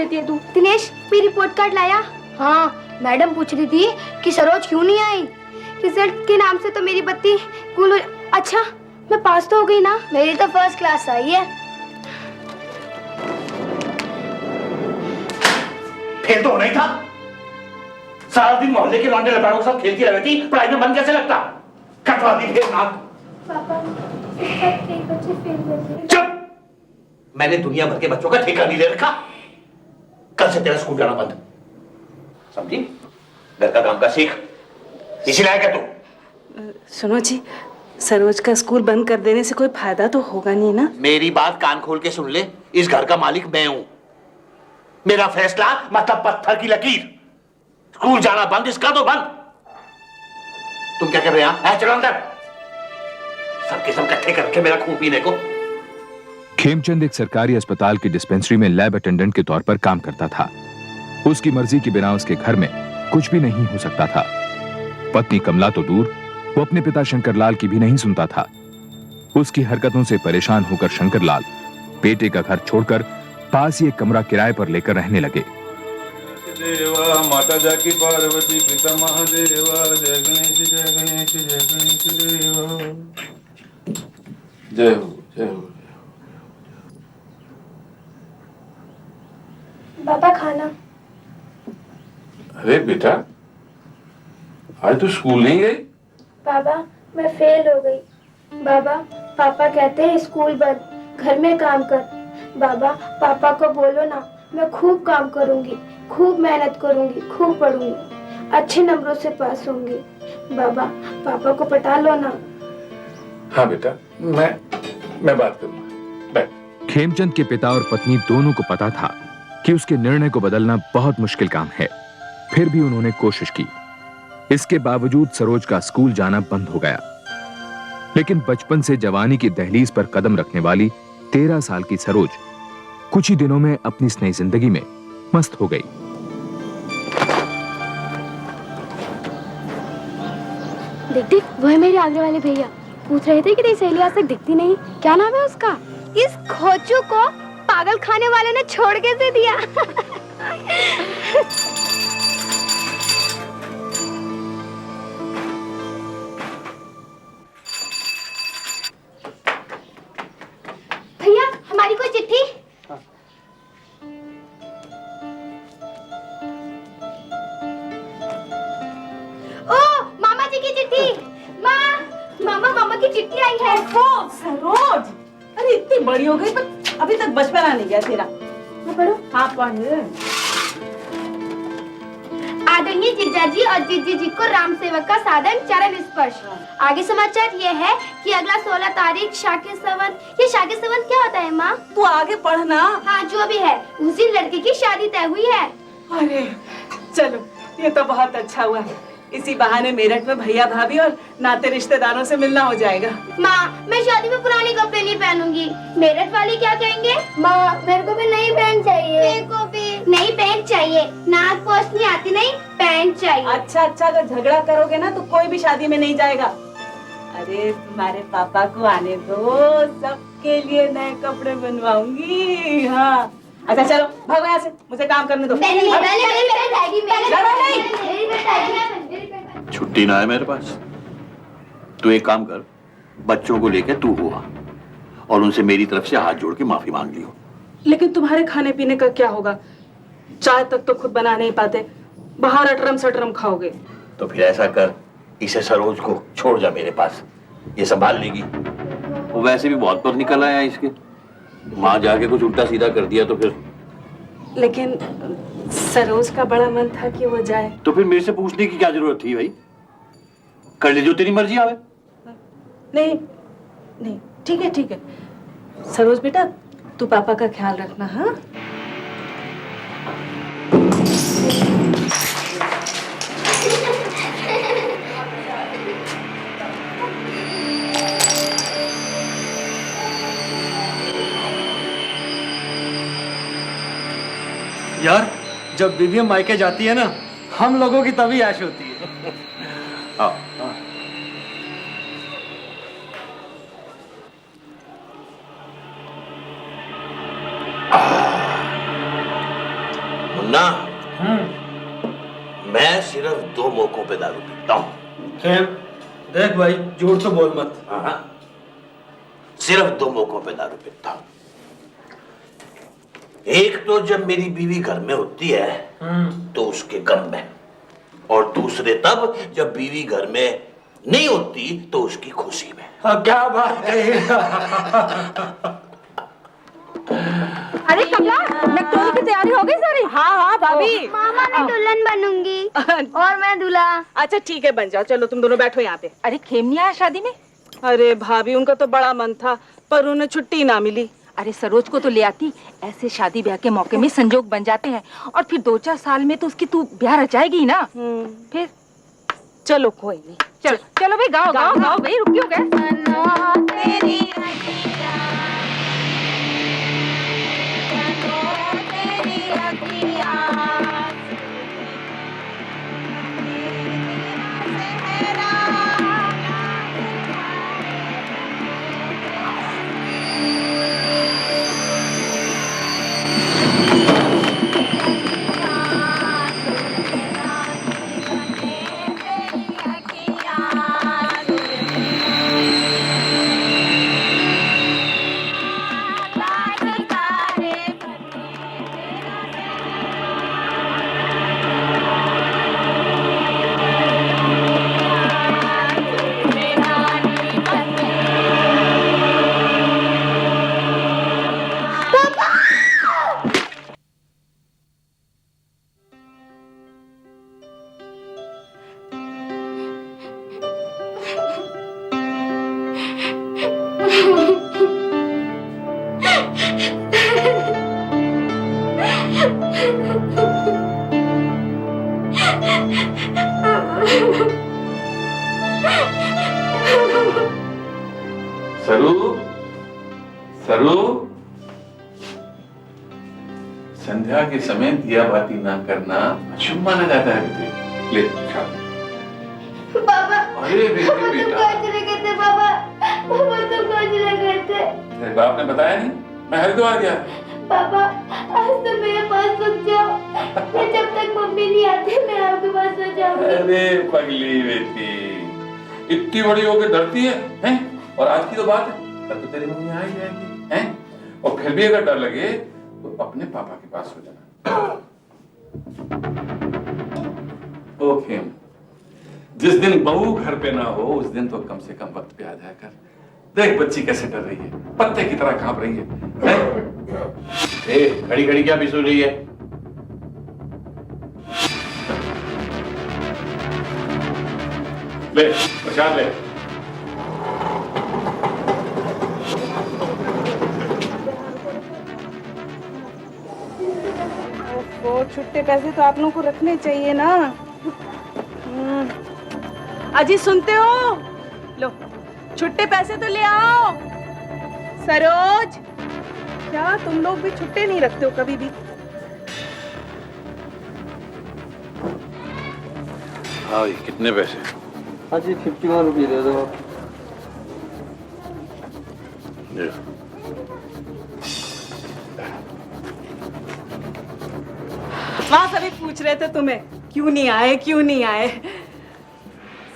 लेती है तू। दिनेश, मेरी रिपोर्ट कार्ड लाया? हाँ, मैडम पूछ रही थी कि सरोज क्यों नहीं आई। रिजल्ट के नाम से तो मेरी बत्ती गुल। अच्छा, मैं पास तो हो गई ना? मेरी तो फर्स्ट क्लास आई है। फेल तो होना ही था। सारा दिन मोहल्ले के लौंडे लपाड़ों के साथ खेलती रहती, पढ़ाई में मन कैसे लगता? कटवा दी फेल नाक। पापा, इस बार कई बच्चे फेल हुए थे। चुप! मैंने दुनिया भर के बच्चों का ठेका नहीं ले रखा। कल से तेरा स्कूल जाना बंद, समझी? घर का काम का सीख। इसी लायक है तू। सुनो जी, सरोज का स्कूल बंद कर देने से कोई फायदा तो होगा नहीं ना? मेरी बात कान खोल के सुन ले। इस घर का मालिक मैं हूं। मेरा फैसला मतलब पत्थर की लकीर। स्कूल जाना बंद, इसका तो बंद। तुम क्या कर रहे हैं? चलो अंदर। सबके सब इकट्ठे करके मेरा खून पीने को। खेमचंद एक सरकारी अस्पताल की डिस्पेंसरी में लैब अटेंडेंट के तौर पर काम करता था। उसकी मर्जी के बिना उसके घर में कुछ भी नहीं हो सकता था। पत्नी कमला तो दूर, वो अपने पिता शंकरलाल की भी नहीं सुनता था। उसकी हरकतों से परेशान होकर शंकरलाल बेटे का घर छोड़कर पास ही एक कमरा किराए पर लेकर रहने लगे। देवा माता जाकी पार्वती पिता महादेवा जय गणेश जय गणेश जय गणेश देवा जय हो जय हो। पापा, खाना। अरे बेटा, आज तो स्कूल नहीं गई? बाबा, मैं फेल हो गई। बाबा, पापा कहते हैं स्कूल बंद, घर में काम कर। बाबा, पापा को बोलो ना, मैं खूब काम करूंगी, खूब मेहनत करूंगी, खूब पढ़ूंगी, अच्छे नंबरों से पास होंगी। बाबा, पापा को पटा लो ना। हाँ बेटा, मैं बात करूंगा। बैठ। खेमचंद के पिता और पत्नी दोनों को पता था कि उसके निर्णय को बदलना बहुत मुश्किल काम है। फिर भी उन्होंने कोशिश की। इसके बावजूद सरोज का स्कूल जाना बंद हो गया। लेकिन बचपन से जवानी की दहलीज पर कदम रखने वाली 13 साल की सरोज कुछ ही दिनों में अपनी इस नई जिंदगी में मस्त हो गई। देख देख, वो है मेरे आगे वाले भैया। पूछ रहे थे कि तेरी सहेली आज तक दिखती नहीं, क्या नाम है उसका? इस खोचू को पागल खाने वाले ने छोड़ कैसे दिया? भैया, हमारी कोई चिट्ठी? ओ, मामा जी की चिट्ठी। मामा की चिट्ठी आई है। सरोज, अरे इतनी बड़ी हो गई पर अभी तक बचपना नहीं गया तेरा। मैं पढ़ूं? हाँ पढ़। आदरणीय जीजा जी और जीजी जी को राम सेवक का साधन चरण स्पर्श। आगे समाचार ये है कि अगला 16 तारीख शाके सवन। ये शाके सवन क्या होता है माँ? तू आगे पढ़ना। हाँ, जो भी है, उस दिन लड़के की शादी तय हुई है। अरे चलो, ये तो बहुत अच्छा हुआ। इसी बहाने मेरठ में भैया भाभी और नाते रिश्तेदारों से मिलना हो जाएगा। माँ, मैं शादी में पुराने कपड़े नहीं पहनूंगी। मेरठ वाले क्या कहेंगे? माँ, मेरे को भी नई पैंट चाहिए। मेरे को भी नई पैंट चाहिए। नाक पोंछनी आती नहीं, पैंट चाहिए। अच्छा, अगर झगड़ा करोगे ना तो कोई भी शादी में नहीं जाएगा। अरे तुम्हारे पापा को आने दो, सबके लिए नए कपड़े बनवाऊंगी। हाँ, अच्छा चलो भागो यहाँ से, मुझे काम करने दो। छुट्टी ना है मेरे पास। तू एक काम कर, बच्चों को लेकर तू हुआ और उनसे मेरी तरफ से हाथ जोड़ के माफी मांग लियो। लेकिन तुम्हारे खाने पीने का क्या होगा? चाय तक तो खुद बना नहीं पाते, बाहर अटरम सटरम खाओगे। तो फिर ऐसा कर, इसे सरोज को छोड़ जा मेरे पास, ये संभाल लेगी। वो वैसे भी बहुत पर निकल आया इसके। वहां जाके कुछ उल्टा सीधा कर दिया तो फिर। लेकिन सरोज का बड़ा मन था कि वो जाए। तो फिर मेरे से पूछने की क्या जरूरत थी भाई? कर ले जो तेरी मर्जी आवे। नहीं, ठीक है। सरोज बेटा, तू पापा का ख्याल रखना। हाँ, यार, जब बीबी मायके जाती है ना, हम लोगों की तभी ऐश होती है। सिर्फ 2 मौकों पे दारू पीता हूँ। खेम, देख भाई, झूठ तो बोल मत। हाँ, सिर्फ 2 मौकों पे दारू पीता हूँ। एक तो जब मेरी बीवी घर में होती है तो उसके गम में, और दूसरे तब जब बीवी घर में नहीं होती तो उसकी खुशी में। हाँ, क्या बात है। अरे कमला, नकटोली की तैयारी हो गई सारी? हाँ हाँ भाभी। मामा मैं दुल्हन बनूंगी और मैं दूल्हा। अच्छा ठीक है, बन जाओ। चलो तुम दोनों बैठो यहाँ पे। अरे खेम नहीं आया शादी में? अरे भाभी, उनका तो बड़ा मन था पर उन्हें छुट्टी ना मिली। अरे सरोज को तो ले आती, ऐसे शादी ब्याह के मौके में संजोग बन जाते हैं, और फिर 2-4 साल में तो उसकी तू ब्याह रचाएगी ना। फिर चलो कोई नहीं। चलो चलो भाई, गाओ गाओ गाओ भाई, रुक क्यों गए? सरू, सरू, संध्या के समय दिया बाती ना करना अशुभ माना जाता है बेटे। ले खा। पापा, अरे बेटे पापा तुम बेटा, कहाँ चले गए थे? पापा, पापा तुम कहाँ चले गए थे? तेरे बाप ने बताया नहीं? मैं हरिद्वार गया। पापा, आज तो मेरे पास रुक जाओ। मैं जब तक मम्मी नहीं आती मैं आपके पास सो जाऊंगी। अरे पगली बेटी, इतनी बड़ी होके डरती है, हैं? और आज की तो बात है, तब तो तेरी मम्मी आ ही जाएगी, हैं? और फिर भी अगर डर लगे तो अपने पापा के पास हो जाना। ओके, जिस दिन बहू घर पे ना हो उस दिन तो कम से कम वक्त पे आ जाया कर। देख बच्ची कैसे डर रही है, पत्ते की तरह कांप रही है? घड़ी घड़ी क्या बिसू रही है? ले प्रसाद ले। वो छुट्टे पैसे तो आप लोगों को रखने चाहिए ना। अजी सुनते हो? लो छुट्टे पैसे तो ले आओ। सरोज, क्या तुम लोग भी छुट्टे नहीं रखते हो कभी भी? हाँ, कितने पैसे? हाँ जी, 51 रुपये दे दो। वहां सभी पूछ रहे थे तुम्हें क्यों नहीं आए, क्यों नहीं आए।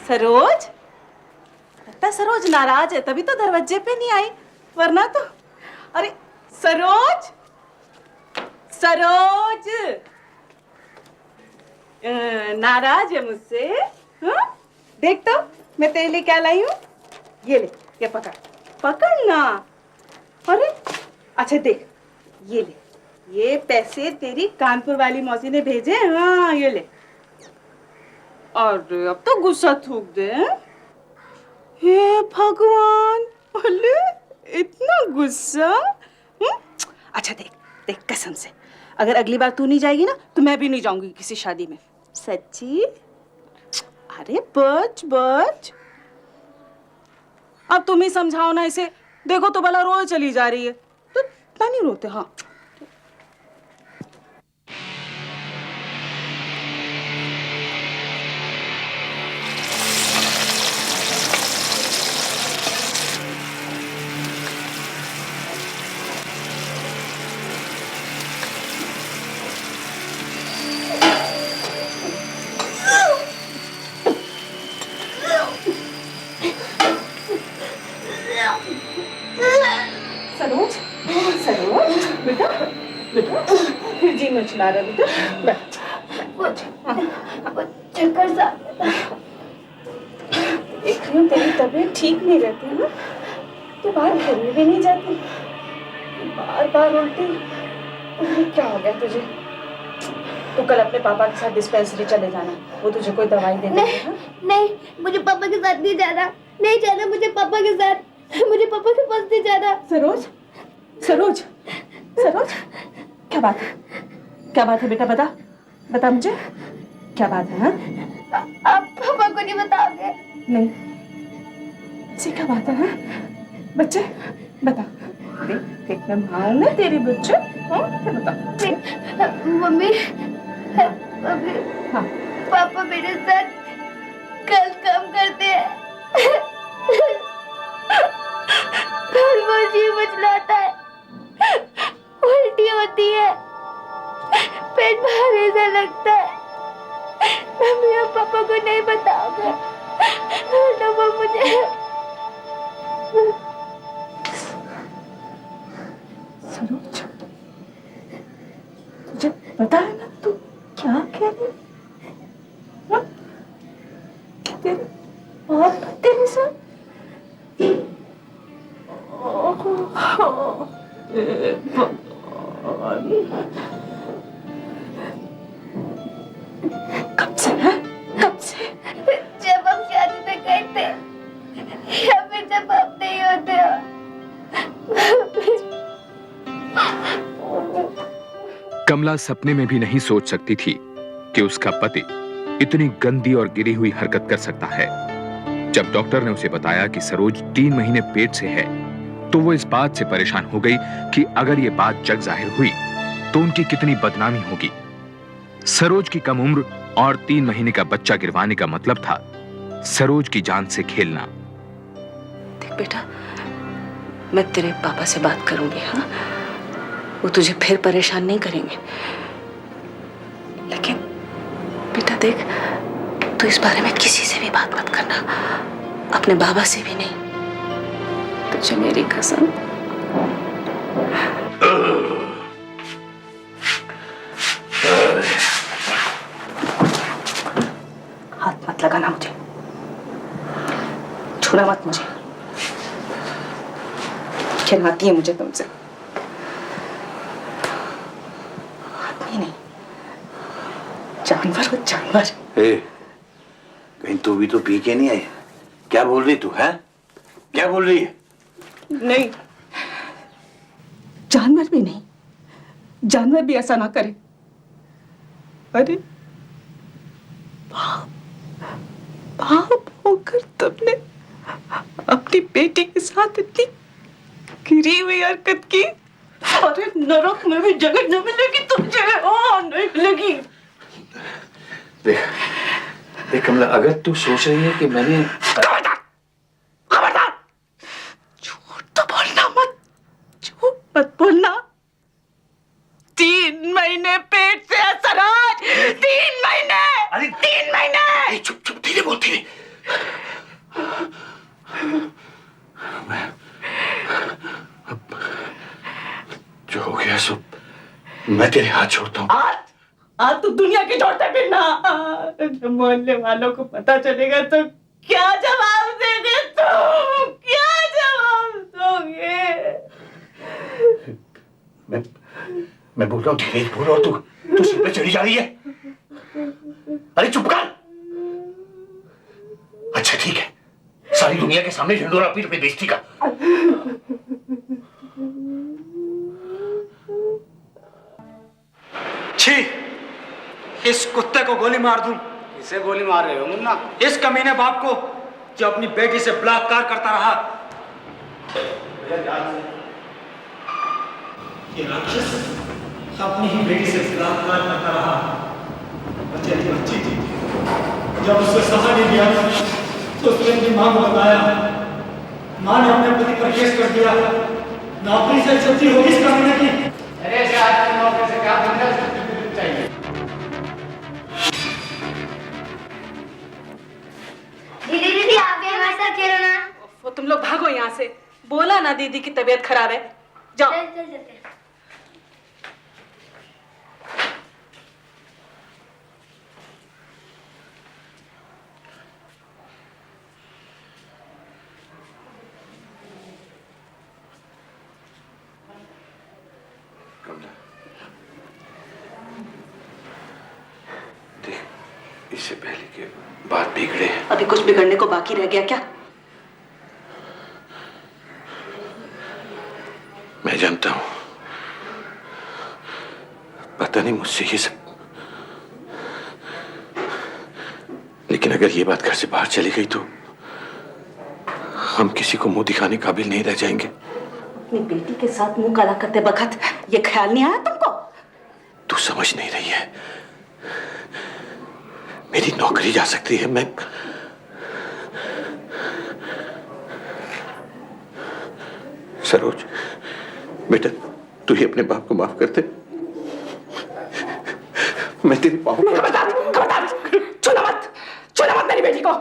सरोज, लगता है सरोज नाराज है तभी तो दरवाजे पे नहीं आई, वरना तो। अरे सरोज, सरोज नाराज है मुझसे? हाँ? देख तो मैं तेरे लिए क्या लाई हूँ। ये ले, ये पकड़, पकड़ ना। अरे अच्छा देख, ये ले, ये पैसे तेरी कानपुर वाली मौसी ने भेजे। हाँ ये ले। और अब तो गुस्सा थूक दे। हे भगवान, अरे इतना गुस्सा। अच्छा देख देख, कसम से अगर अगली बार तू नहीं जाएगी ना तो मैं भी नहीं जाऊंगी किसी शादी में। सच्ची? अरे बच बच, अब तुम ही समझाओ ना इसे। देखो तो भला रोज चली जा रही है, तो इतना नहीं रोते। हाँ हंसी मचला रहे बेटा। वो चक्कर सा देख रही हूँ तेरी तबीयत ठीक नहीं रहती है ना, तो बाहर घूमने भी नहीं जाती, बार बार उल्टी। अरे क्या हो गया तुझे? तू कल अपने पापा के साथ डिस्पेंसरी चले जाना, वो तुझे कोई दवाई दे देंगे। हाँ? नहीं, मुझे पापा के साथ नहीं जाना, नहीं जाना मुझे पापा के साथ, मुझे पापा के पास नहीं जाना। सरोज, सरोज, सरोज, क्या बात है? क्या बात है बेटा? बता, बता मुझे, क्या बात है? हाँ? आप पापा को नहीं बताओगे? नहीं, ऐसी क्या बात है? हाँ? बच्चे बता, देख देख मैं माँ ना तेरी बच्चे। हाँ बता। मम्मी, मम्मी, हाँ पापा मेरे साथ गलत काम करते हैं। घर में जी मचलाता है, उल्टी होती है, पेट भारी सा लगता है। मम्मी और पापा को नहीं बताओगे तो वो मुझे सरोज, तुझे पता है ना तू क्या कह रही? हाँ? तेरे बाप तेरे साथ कब से है? कब से? जब हम शादी में गए थे या फिर जब आप नहीं होते हो। कमला सपने में भी नहीं सोच सकती थी कि उसका पति इतनी गंदी और गिरी हुई हरकत कर सकता है। जब डॉक्टर ने उसे बताया कि सरोज 3 महीने पेट से है, तो वो इस बात से परेशान हो गई कि अगर ये बात जग जाहिर हुई तो उनकी कितनी बदनामी होगी। सरोज की कम उम्र और 3 महीने का बच्चा गिरवाने का मतलब था सरोज की जान से खेलना। देख बेटा, मैं तेरे पापा से बात करूंगी। हाँ, वो तुझे फिर परेशान नहीं करेंगे। लेकिन बेटा देख, तू इस बारे में किसी से भी बात मत करना, अपने बाबा से भी नहीं। तुझे मेरी कसम। हाथ मत लगाना मुझे, छूना मत मुझे, खिलाती है मुझे तुमसे। आदमी नहीं, जानवर हो जानवर। कहीं तू भी तो पी के नहीं आई? क्या बोल रही तू है? क्या बोल रही है? नहीं, जानवर भी नहीं, जानवर भी ऐसा ना करे। अरे बाप, बाप होकर तुमने अपनी बेटी के साथ इतनी गिरी हुई हरकत की। अरे नरक में भी जगह न मिलेगी तुझे। नहीं मिलेगी। देख देख कमला, अगर तू सोच रही है कि मैंने खबरदार, झूठ तो बोलना मत, झूठ मत बोलना। 3 महीने पेट से है सरोज, 3 महीने। अरे 3 महीने। चुप चुप, धीरे बोल, धीरे। जो हो गया सो मैं तेरे हाथ छोड़ता हूँ। आज तू दुनिया के छोड़ते फिरना। मोहल्ले वालों को पता चलेगा तो क्या जवाब देंगे तुम? क्या जवाब दोगे? मैं बोल रहा हूँ धीरे बोल, और तू सिर पे चढ़ी जा रही है। अरे चुप कर। अच्छा ठीक है, सारी दुनिया के सामने ढिंडोरा पीट पे बेइज्जती का। छी, इस कुत्ते को गोली मार दूं। इसे गोली मार रहे हो मुन्ना? इस कमीने बाप को जो अपनी बेटी से बलात्कार करता रहा। ये राक्षस अपनी ही बेटी से बलात्कार करता रहा। बच्ची थी, जब उससे सहा नहीं गया तो उसने अपनी मां को बताया। मां ने अपने पति पर केस कर दिया। नौकरी से छुट्टी होगी इस कमीने की। अरे साहब, नौकरी से क्या बनना चाहिए? दीदी दीदी आप भी हमारे साथ खेलो ना। वो तुम लोग भागो यहाँ से। बोला ना दीदी की तबीयत खराब है, जाओ। चल चल चलते हैं। इससे पहले कि बात बिगड़े। अभी कुछ बिगड़ने को बाकी रह गया क्या? मैं जानता हूं, पता नहीं मुझसे ये सब, लेकिन अगर ये बात घर से बाहर चली गई तो हम किसी को मुंह दिखाने काबिल नहीं रह जाएंगे। अपनी बेटी के साथ मुंह काला करते वक्त ये ख्याल नहीं आया तुमको? तू समझ नहीं रही है, मेरी नौकरी जा सकती है। मैं सरोज बेटा, तू ही अपने बाप को माफ कर दे। मैं तेरी पाँव छूना मत मेरी बेटी को,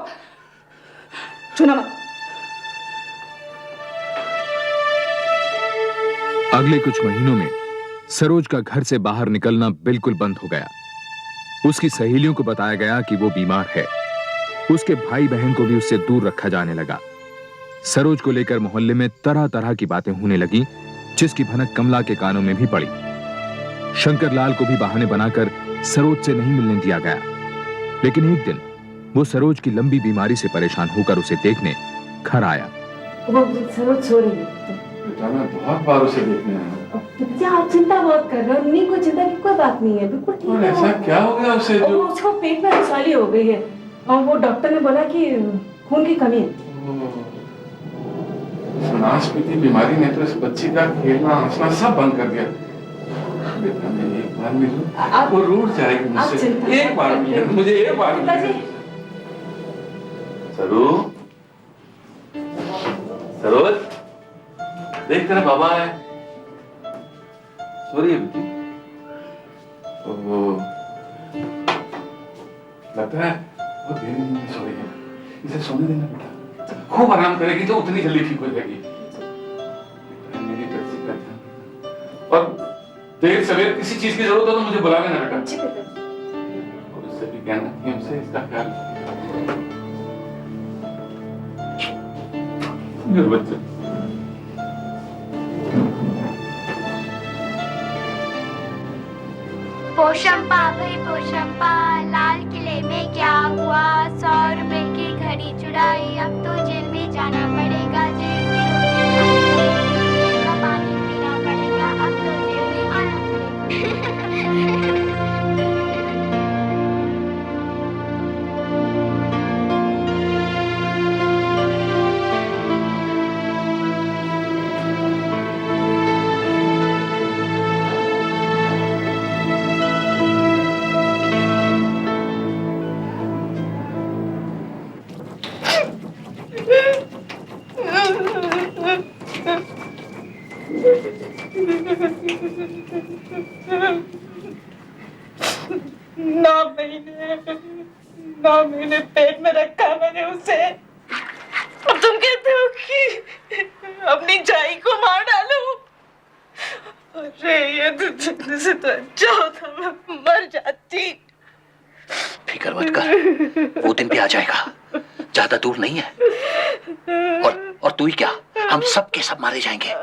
छूना मत। अगले कुछ महीनों में सरोज का घर से बाहर निकलना बिल्कुल बंद हो गया। उसकी सहेलियों को बताया गया कि वो बीमार है। उसके भाई बहन को भी उससे दूर रखा जाने लगा। सरोज को लेकर मोहल्ले में तरह तरह की बातें होने लगी, जिसकी भनक कमला के कानों में भी पड़ी। शंकर लाल को भी बहाने बनाकर सरोज से नहीं मिलने दिया गया। लेकिन एक दिन वो सरोज की लंबी बीमारी से परेशान होकर उसे देखने घर आया। वो सरोज सो रही है। बेटा मैं बहुत बार उसे देखने आया। बच्चा आप चिंता बहुत कर रहे हो, नहीं कोई चिंता की कोई बात नहीं है, बिल्कुल ठीक और है। ऐसा क्या हो गया उसे जो उसको पेट में रसवाली हो गई है और वो डॉक्टर ने बोला कि खून की कमी है। नाशपीती बीमारी ने तो इस बच्ची का खेलना हंसना सब बंद कर दिया। बेटा मैं एक बार मिलूं, वो रूठ जाएगी मुझसे। एक बार मिलूं, मुझे एक बार मिलूं। सरोज देख तेरा बाबा है। सो रही है बेटी? ओह लगता है वो देर में सो रही है। इसे सोने देना बेटा, खूब आराम करेगी तो उतनी जल्दी ठीक हो जाएगी। मेरी बच्ची का ध्यान, और देर सवेर किसी चीज की जरूरत हो तो मुझे बुला लेना बेटा। और उससे भी कहना कि हमसे इसका ख्याल मेरे बच्चे। पोशंपा भाई पोशंपा, लाल किले में क्या हुआ? 100 रुपए की घड़ी चुराई, अब तो जेल में जाना पड़ेगा। जेल में जेल का पानी पीना पड़ेगा, अब तो जेल में आना पड़ेगा। नौ महीने पेट में रखा मैंने उसे। अब तुम कहते हो कि अपनी जाई को मार डालो? अरे ये तो जीने से तो अच्छा होता मैं मर जाती। फिक्र मत कर, वो दिन भी आ जाएगा, ज्यादा दूर नहीं है। और तू ही क्या, हम सब के सब मारे जाएंगे।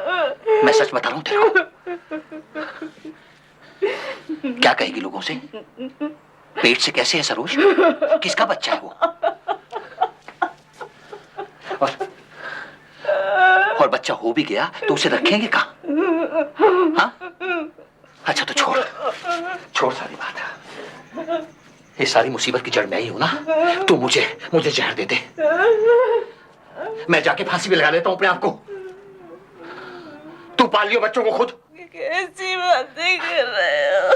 मैं सच बता रहा हूं तेरे को। क्या कहेगी लोगों से? पेट से कैसे है सरोज? किसका बच्चा है वो? और बच्चा हो भी गया तो उसे रखेंगे कहाँ? हाँ? अच्छा तो छोड़ सारी बात। ये सारी मुसीबत की जड़ मैं ही हूं ना। तू मुझे जहर दे दे, मैं जाके फांसी भी लगा लेता हूं अपने आप को। तू पाल लियो बच्चों को खुद। कैसी बातें कर रहे हो?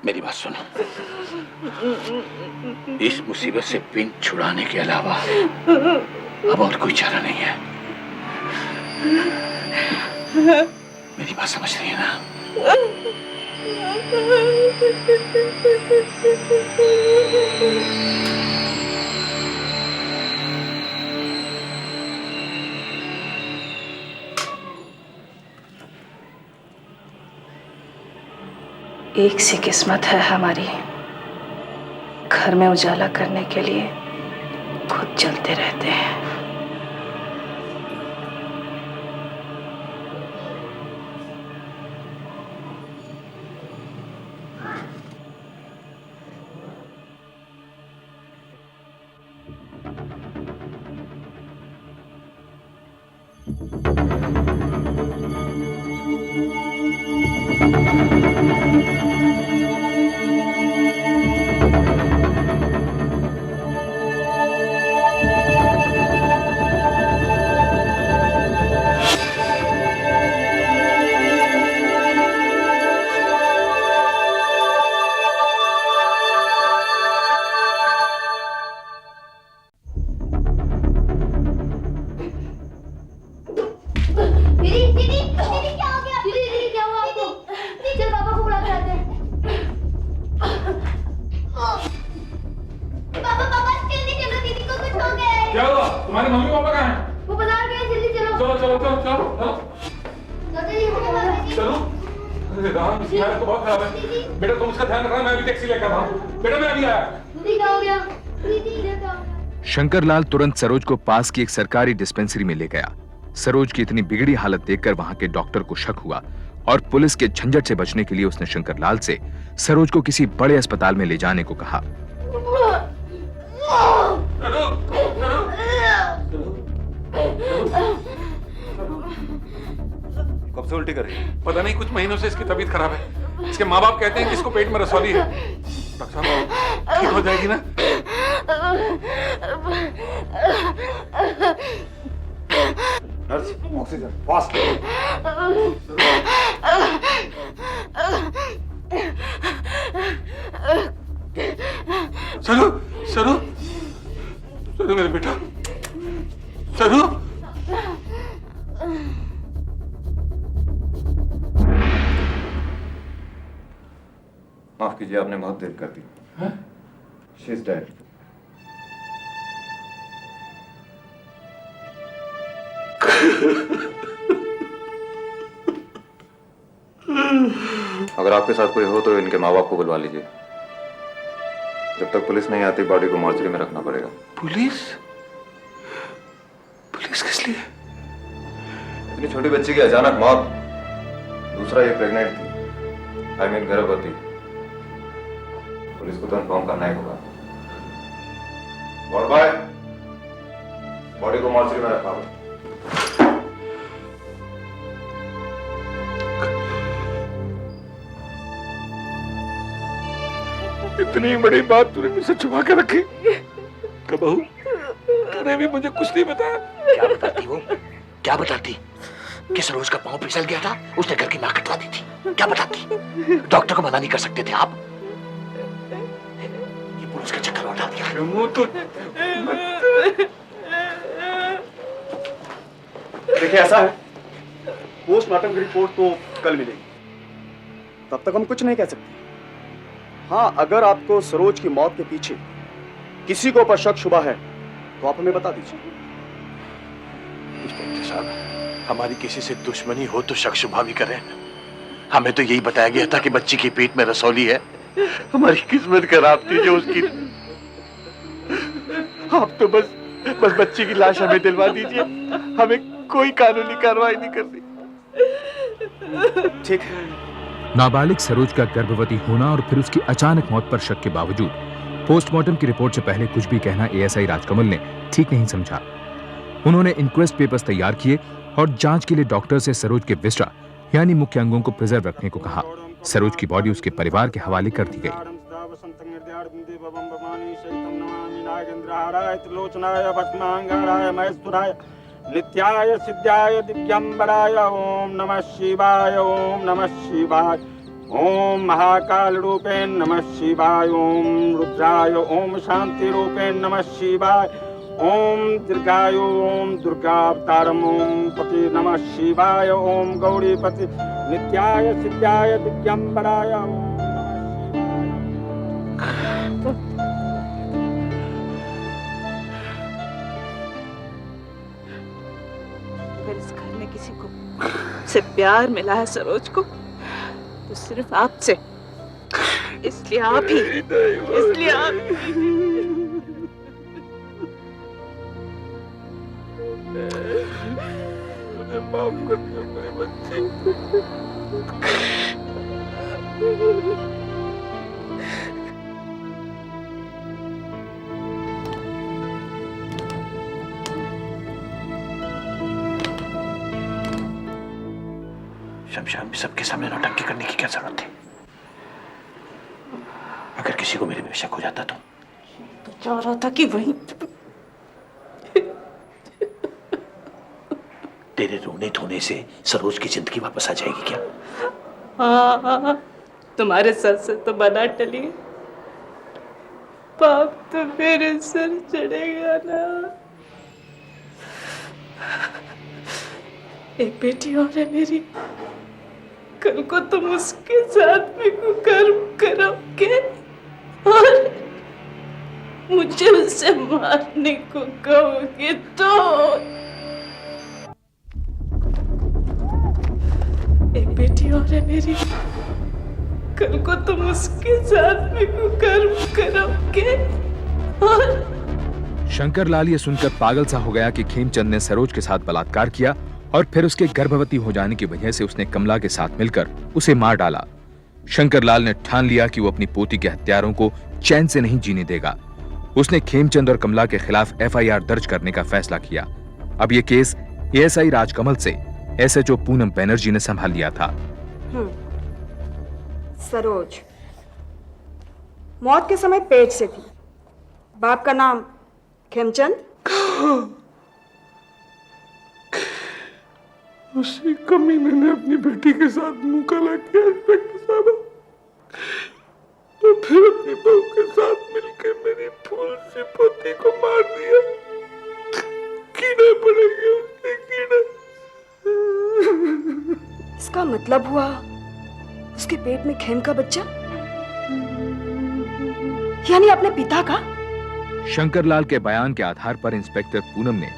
मेरी बात सुनो, इस मुसीबत से पिन छुड़ाने के अलावा अब और कोई चारा नहीं है। मेरी बात समझ रही है ना? एक सी किस्मत है हमारी, घर में उजाला करने के लिए खुद जलते रहते हैं। तुम्हारे मम्मी पापा कहाँ हैं? वो बाजार गए, जल्दी चलो। चलो चलो चलो चलो चलो चलो। अरे राम, इसकी हालत तो बहुत खराब है। बेटा तुम उसका ध्यान रखना, मैं अभी टैक्सी लेकर आता हूँ। बेटा मैं अभी आया। दीदी क्या हो गया? दीदी इधर क्या हो गया? शंकरलाल तुरंत सरोज को पास की एक सरकारी डिस्पेंसरी में ले गया। सरोज की इतनी बिगड़ी हालत देखकर वहां के डॉक्टर को शक हुआ और पुलिस के झंझट से बचने के लिए उसने शंकरलाल से सरोज को किसी बड़े अस्पताल में ले जाने को कहा। कब से उल्टी कर रही है? पता नहीं, कुछ महीनों से इसकी तबीयत खराब है। इसके माँ बाप कहते हैं कि इसको पेट में रसौली है। डॉक्टर साहब ठीक हो जाएगी ना? Nurse, oxygen fast. सरू, सरू, सरू मेरे बेटा, सरू। माफ कीजिए, आपने बहुत देर कर दी। She is dead. अगर आपके साथ कोई हो तो इनके माँ बाप को बुलवा लीजिए। जब तक पुलिस नहीं आती बॉडी को मॉर्चरी में रखना पड़ेगा। पुलिस? पुलिस किस लिए? इतनी छोटी बच्ची की अचानक मौत, दूसरा ये प्रेग्नेंट थी, आई मीन गर्भवती। पुलिस को तो इन्फॉर्म करना ही होगा। वार्ड बॉय, बॉडी को मॉर्चरी में रखा होगा। इतनी बड़ी बात तूने मुझसे छुपा के रखी। कबहू तूने भी मुझे कुछ नहीं बताया। क्या बताती वो? क्या बताती? कि सरोज का पांव फिसल गया था, उसने घर की नाक कटवा दी थी। क्या बताती? डॉक्टर को मना नहीं कर सकते थे आप? ये पुलिस का चक्कर उठा दिया। तो देखिए ऐसा है, पोस्टमार्टम की रिपोर्ट तो कल मिलेगी, तब तक हम कुछ नहीं कह सकते। हाँ, अगर आपको सरोज की मौत के पीछे किसी को पर शक शुबा है तो आप हमें बता दीजिए। इंस्पेक्टर साहब, हमारी किसी से दुश्मनी हो तो शक शुबा भी करें। हमें तो यही बताया गया था कि बच्ची के पेट में रसौली है। हमारी किस्मत खराब थी जो उसकी। आप तो बस बच्ची की लाश हमें दिलवा दीजिए, हमें कोई कानूनी कार्रवाई नहीं करनी। ठीक है। नाबालिग सरोज का गर्भवती होना और फिर उसकी अचानक मौत पर शक के बावजूद पोस्टमार्टम की रिपोर्ट से पहले कुछ भी कहना एएसआई राजकमल ने ठीक नहीं समझा। उन्होंने इंक्वेस्ट पेपर्स तैयार किए और जांच के लिए डॉक्टर से सरोज के विस्टा यानी मुख्य अंगों को प्रिजर्व रखने को कहा। सरोज की बॉडी उसके परिवार के हवाले कर दी गई। नित्याय सिद्धाय दिव्यंबराय ओम नमः शिवाय, ओम नमः शिवाय, ओम महाकाल रूपेण नमः शिवाय, ओम रुद्राय, ओम शांति रूपेण नमः शिवाय, ओम दीर्घाय, ओम दुर्गावतारम, ओम पति नमः शिवाय, ओम गौरीपति नित्याय सिद्धाय दिव्यंबराय ओम नमः शिवाय। अगर इस घर में किसी को से प्यार मिला है सरोज को तो सिर्फ आपसे, इसलिए आप ही, इसलिए आप ही। माफ कर दिया मेरे बच्चे। शमशान में सबके सामने नौटंकी करने की क्या जरूरत थी? अगर किसी को मेरे में शक हो जाता तो चाह रहा था कि वहीं तेरे रोने धोने से सरोज की जिंदगी वापस आ जाएगी क्या? हाँ, तुम्हारे सर से तो बना टली, पाप तो मेरे सर चढ़ेगा ना। एक बेटी और है मेरी, कल को तुम उसके साथ में कुकर्म करोगे और मुझे उस उसे मारने को कहोगे तो एक बेटी और है मेरी, कल को तुम उसके साथ भी कुकर्म करोगे। और शंकर लाल ये सुनकर पागल सा हो गया कि खेमचंद ने सरोज के साथ बलात्कार किया और फिर उसके गर्भवती हो जाने की वजह से उसने कमला के साथ मिलकर उसे मार डाला। शंकर लाल ने ठान लिया कि वो अपनी पोती के हत्यारों को चैन से नहीं जीने देगा। उसने खेमचंद और कमला के खिलाफ एफआईआर दर्ज करने का फैसला किया। अब ये केस एएसआई राजकमल से एसएचओ पूनम बनर्जी ने संभाल लिया था। सरोज मौत के समय पेट से थी। बाप का नाम खेमचंद। उसी कमीने ने अपनी बेटी के साथ मुंह काला किया इंस्पेक्टर साहब, तो फिर अपनी बहू के साथ मिलकर मेरी फूल सी पोती को मार दिया। कीड़ा पड़ेगा उसके, कीड़ा। इसका मतलब हुआ उसके पेट में खेम का बच्चा, यानी अपने पिता का। शंकर लाल के बयान के आधार पर इंस्पेक्टर पूनम ने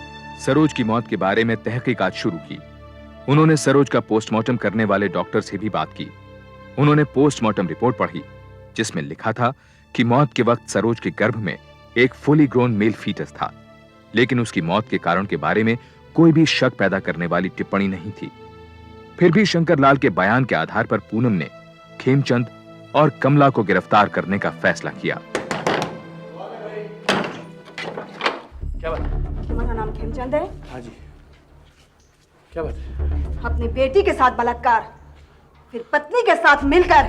सरोज की मौत के बारे में तहकीकात शुरू की। उन्होंने सरोज का पोस्टमार्टम करने वाले डॉक्टर से भी बात की। उन्होंने पोस्टमार्टम रिपोर्ट पढ़ी जिसमें लिखा था कि मौत के वक्त सरोज के गर्भ में एक फुली ग्रोन मेल फीटस था, लेकिन उसकी मौत के कारण के बारे में कोई भी शक पैदा करने वाली टिप्पणी नहीं थी। फिर भी शंकर लाल के बयान के आधार पर पूनम ने खेमचंद और कमला को गिरफ्तार करने का फैसला किया। क्या बात? तुम्हारा नाम खेमचंद है? हाँ जी। क्या बात है? अपनी बेटी के साथ बलात्कार, फिर पत्नी के साथ मिलकर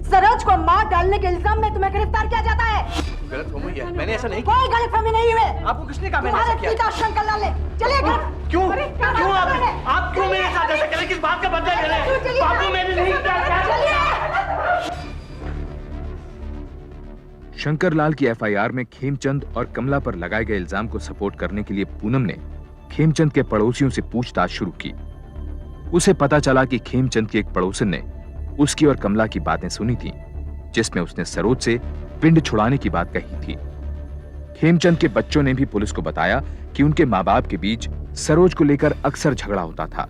सरोज को मार डालने के इल्जाम में तुम्हें गिरफ्तार किया जाता है। गलतफहमी है, मैंने ऐसा नहीं किया। कोई गलतफहमी नहीं हुई। आपको किसने कहा मैंने ऐसा किया? पिता शंकर लाल ने। चलिए घर। क्यों आप क्यों मेरे साथ ऐसा करें? किस बात का बदला ले रहे हैं? बाबू मैंने नहीं किया। शंकर लाल की एफआईआर में खेमचंद और कमला पर लगाए गए इल्जाम को सपोर्ट करने के लिए पूनम ने खेमचंद के पड़ोसियों से पूछताछ शुरू की। उसे पता चला कि खेमचंद के एक पड़ोसन ने उसकी और कमला की बातें सुनी थी, जिसमें उसने सरोज से पिंड छुड़ाने की बात कही थी। खेमचंद के बच्चों ने भी पुलिस को बताया कि उनके माँ बाप के बीच सरोज को लेकर अक्सर झगड़ा होता था।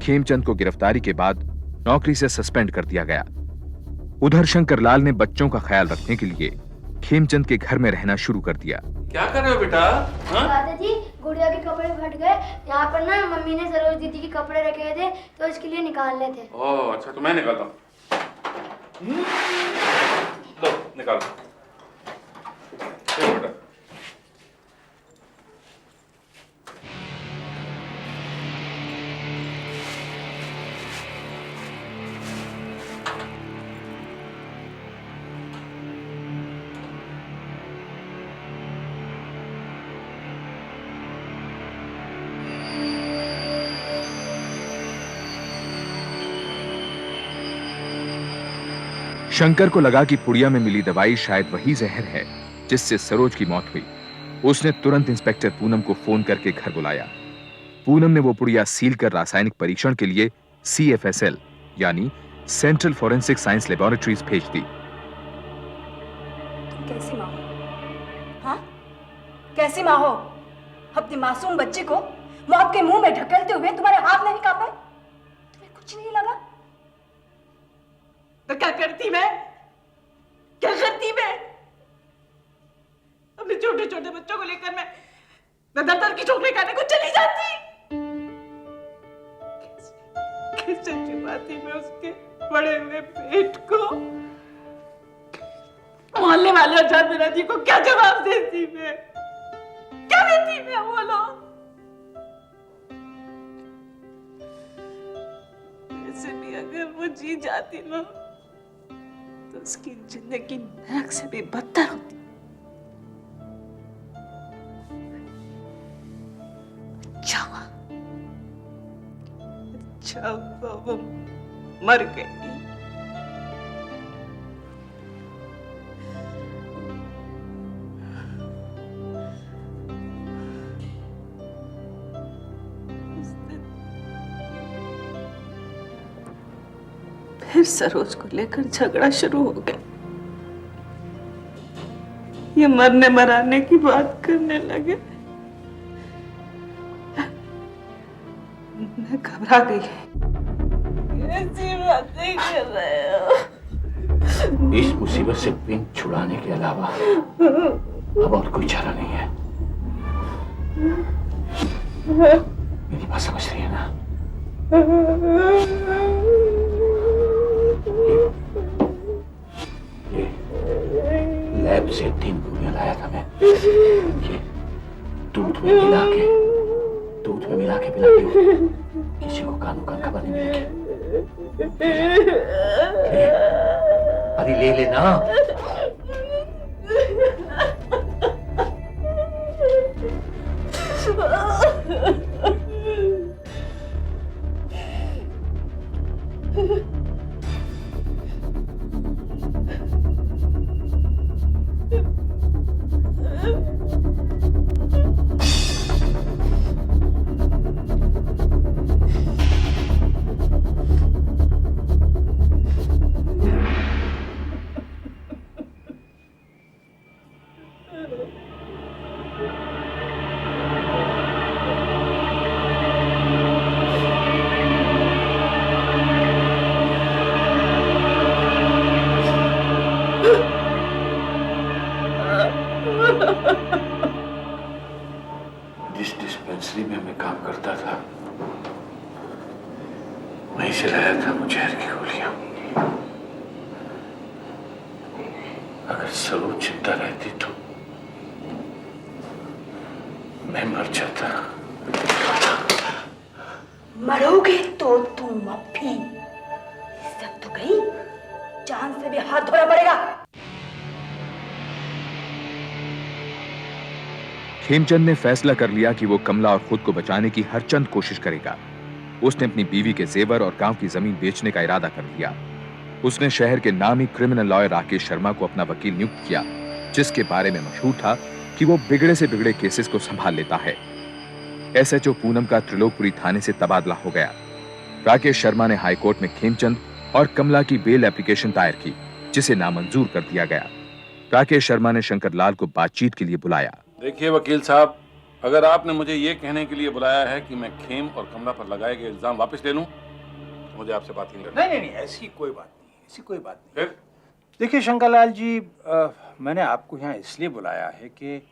खेमचंद को गिरफ्तारी के बाद नौकरी से सस्पेंड कर दिया गया। उधर शंकर लाल ने बच्चों का ख्याल रखने के लिए खेमचंद के घर में रहना शुरू कर दिया। क्या कर रहे हो बेटा? दादाजी गुड़िया के कपड़े फट गए, यहाँ पर ना मम्मी ने सरोज दीदी के कपड़े रखे थे तो इसके लिए निकालने थे। ओह अच्छा, तो मैं निकालता हूँ। लो निकाल। बेटा शंकर को लगा कि पुड़िया में मिली दवाई शायद वही जहर है जिससे सरोज की मौत हुई। उसने तुरंत इंस्पेक्टर पूनम को फोन करके घर बुलाया। पूनम ने वो पुड़िया सील कर रासायनिक परीक्षण के लिए CFSL यानी सेंट्रल फॉरेंसिक साइंस लेबोरेटरीज भेज दी। तुम कैसी माँ हो? हाँ? कैसी माँ हो? अपनी मासूम बच्ची को मौत के मुंह में ढकेलते हुए तुम्हारे हाथ नहीं कांपे? तुम्हें कुछ नहीं लगा? तो क्या करती मैं? क्या करती मैं? अपने छोटे छोटे बच्चों को लेकर मैं दफ्तर की चौकड़ी खाने को चली जाती। कैसे छिपाती मैं उसके बड़े हुए पेट को? मोहल्ले वाले और जान मेरा जी को क्या जवाब देती मैं? क्या देती मैं? बोलो। वैसे भी अगर वो जी जाती ना तो उसकी जिंदगी नरक से भी बदतर होती। अच्छा हुआ वो मर गई। फिर सरोज को लेकर झगड़ा शुरू हो गया। ये मरने मराने की बात करने लगे। मैं घबरा गई। कैसी बातें कर रहे हो? इस मुसीबत से पिन छुड़ाने के अलावा अब और कोई चारा नहीं है। मेरी बात समझ रही है ना? ये लैब से 3 गोलियां लाया था मैं। ये दूध में मिला के पिलाती हूँ। किसी को कानों कान खबर नहीं मिलेगी। अरे ले लेना। जिस डिस्पेंसरी में मैं काम करता था वहीं से लाया था वो जहर की गोलियां। अगर सरोज चिंता रहती तो मैं मर जाता। मरोगे तो तुम अब भी। इज्जत तो गई, जान से भी हाथ धोना पड़ेगा। खेमचंद ने फैसला कर लिया कि वो कमला और खुद को बचाने की हर चंद कोशिश करेगा। उसने अपनी बीवी के जेवर और गांव की जमीन बेचने का इरादा कर लिया। उसने शहर के नामी क्रिमिनल लॉयर राकेश शर्मा को अपना वकील नियुक्त किया, जिसके बारे में मशहूर था कि वो बिगड़े से बिगड़े केसेस को संभाल लेता है। एसएचओ पूनम का त्रिलोकपुरी थाने से तबादला हो गया। राकेश शर्मा ने हाईकोर्ट में खेमचंद और कमला की बेल एप्लीकेशन दायर की, जिसे नामंजूर कर दिया गया। राकेश शर्मा ने शंकर लाल को बातचीत के लिए बुलाया। देखिए वकील साहब, अगर आपने मुझे ये कहने के लिए बुलाया है कि मैं खेम और कमला पर लगाए गए इल्जाम वापस ले लूं, तो मुझे आपसे बात नहीं करनी। नहीं, ऐसी कोई बात नहीं। फिर देखिए शंकरलाल जी, मैंने आपको यहाँ इसलिए बुलाया है कि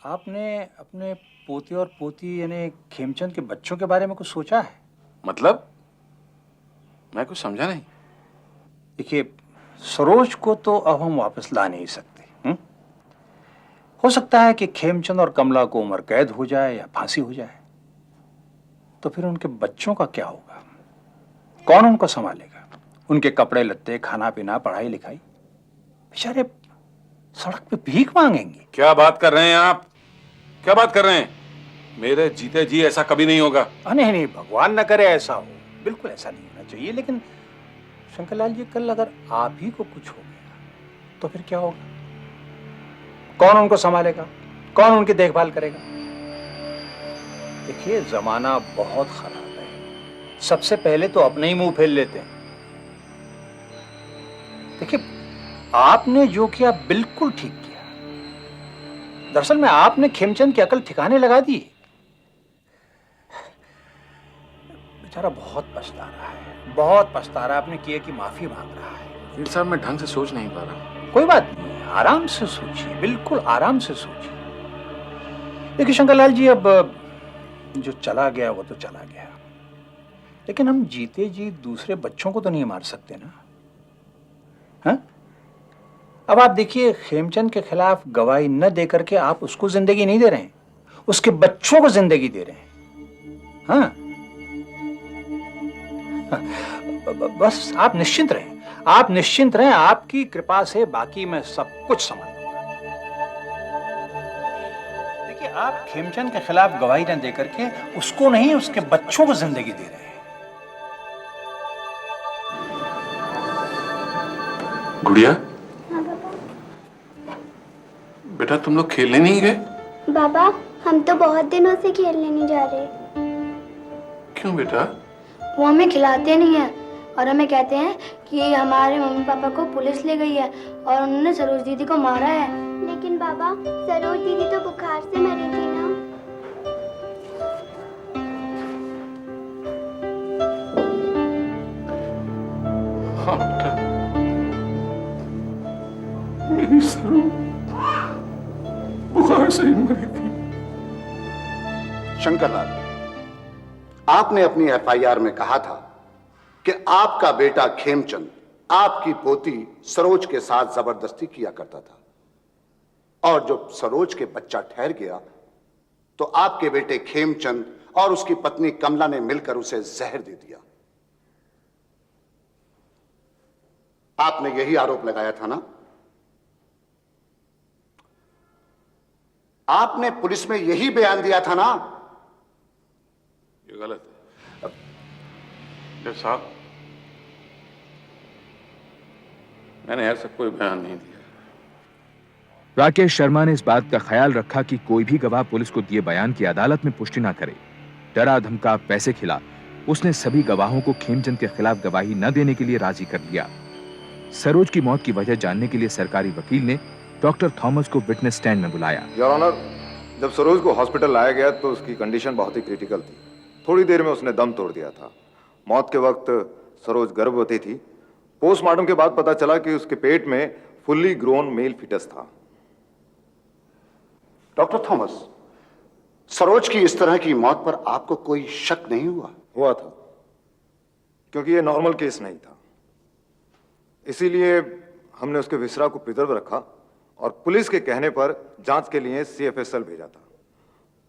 आपने अपने पोते और पोती यानी खेमचंद के बच्चों के बारे में कुछ सोचा है? मतलब? मैं कुछ समझा नहीं। देखिए, सरोज को तो अब हम वापस ला नहीं सकते। हो सकता है कि खेमचंद और कमला को उम्र कैद हो जाए या फांसी हो जाए, तो फिर उनके बच्चों का क्या होगा? कौन उनको संभालेगा? उनके कपड़े लत्ते, खाना पीना, पढ़ाई लिखाई? बेचारे सड़क पे भीख मांगेंगे। क्या बात कर रहे हैं आप? क्या बात कर रहे हैं? मेरे जीते जी ऐसा कभी नहीं होगा। नहीं, भगवान न करे ऐसा हो। बिल्कुल ऐसा नहीं होना चाहिए। लेकिन शंकरलाल जी, कल अगर आप ही को कुछ हो गया तो फिर क्या होगा? कौन उनको संभालेगा? कौन उनकी देखभाल करेगा? देखिए, जमाना बहुत खराब है। सबसे पहले तो अपने ही मुंह फेर लेते हैं। देखिए, आपने जो किया बिल्कुल ठीक किया। दरअसल में आपने खेमचंद की अकल ठिकाने लगा दी। बेचारा बहुत पछता रहा है, अपने किए की माफी मांग रहा है। वकील साहब, मैं ढंग से सोच नहीं पा रहा। कोई बात नहीं, आराम से सोचिए, बिल्कुल आराम से सोचिए। देखिए शंकरलाल जी, अब जो चला गया वो तो चला गया, लेकिन हम जीते जी दूसरे बच्चों को तो नहीं मार सकते ना। हाँ? अब आप देखिए, खेमचंद के खिलाफ गवाही न देकर के आप उसको जिंदगी नहीं दे रहे हैं, उसके बच्चों को जिंदगी दे रहे हैं। हाँ? बस आप निश्चिंत रहें, आपकी कृपा से बाकी मैं सब कुछ समझ लूंगा। देखिए, आप खेमचंद के खिलाफ गवाही न देकर के उसको नहीं, उसके बच्चों को जिंदगी दे रहे हैं। गुड़िया, बेटा तुम लोग खेलने नहीं गए? बाबा, हम तो बहुत दिनों से खेलने नहीं जा रहे। क्यों बेटा? वो हमें खिलाते नहीं है और हमें कहते हैं कि हमारे मम्मी पापा को पुलिस ले गई है और उन्होंने सरोज दीदी को मारा है। लेकिन बाबा, सरोज दीदी तो बुखार से मरी थी ना। हाँ बेटा, मेरी सरोज बुखार से ही मरी थी। शंकरलाल, आपने अपनी एफआईआर में कहा था कि आपका बेटा खेमचंद आपकी पोती सरोज के साथ जबरदस्ती किया करता था, और जब सरोज के बच्चा ठहर गया तो आपके बेटे खेमचंद और उसकी पत्नी कमला ने मिलकर उसे जहर दे दिया। आपने यही आरोप लगाया था ना? आपने पुलिस में यही बयान दिया था ना? ये गलत है जज साहब, मैंने ऐसा कोई बयान नहीं दिया। राकेश शर्मा ने इस बात का ख्याल रखा कि कोई भी गवाह पुलिस को दिए बयान की अदालत में पुष्टि ना करे। डरा धमका पैसे खिला उसने सभी गवाहों को खेमचंद के खिलाफ गवाही न देने के लिए राजी कर लिया। सरोज की मौत की वजह जानने के लिए सरकारी वकील ने डॉक्टर थॉमस को विटनेस स्टैंड में बुलाया। योर ऑनर, जब सरोज को हॉस्पिटल लाया गया तो उसकी कंडीशन बहुत ही क्रिटिकल थी। थोड़ी देर में उसने दम तोड़ दिया था। मौत के वक्त सरोज गर्भवती थी। पोस्टमार्टम के बाद पता चला कि उसके पेट में फुल्ली ग्रोन मेल फीटस था। डॉक्टर थॉमस, सरोज की इस तरह की मौत पर आपको कोई शक नहीं हुआ? हुआ था, क्योंकि यह नॉर्मल केस नहीं था। इसीलिए हमने उसके विसरा को प्रिजर्व रखा और पुलिस के कहने पर जांच के लिए CFSL भेजा था।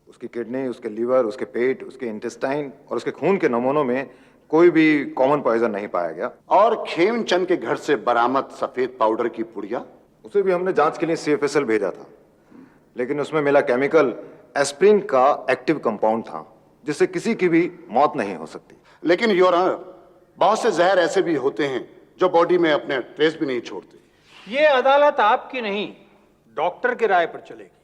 उसकी किडनी, उसके लीवर, उसके पेट, उसके इंटेस्टाइन और उसके खून के नमूनों में कोई भी कॉमन पॉइजन नहीं पाया गया। और खेमचंद के घर से बरामद सफेद पाउडर की पुड़िया, उसे भी हमने जांच के लिए CFSL भेजा था, लेकिन उसमें मिला केमिकल एस्प्रिन का एक्टिव कंपाउंड था, जिससे किसी की भी मौत नहीं हो सकती। लेकिन योर ऑनर, बहुत से जहर ऐसे भी होते हैं जो बॉडी में अपने ट्रेस भी नहीं छोड़ते। ये अदालत आपकी नहीं, डॉक्टर की राय पर चलेगी।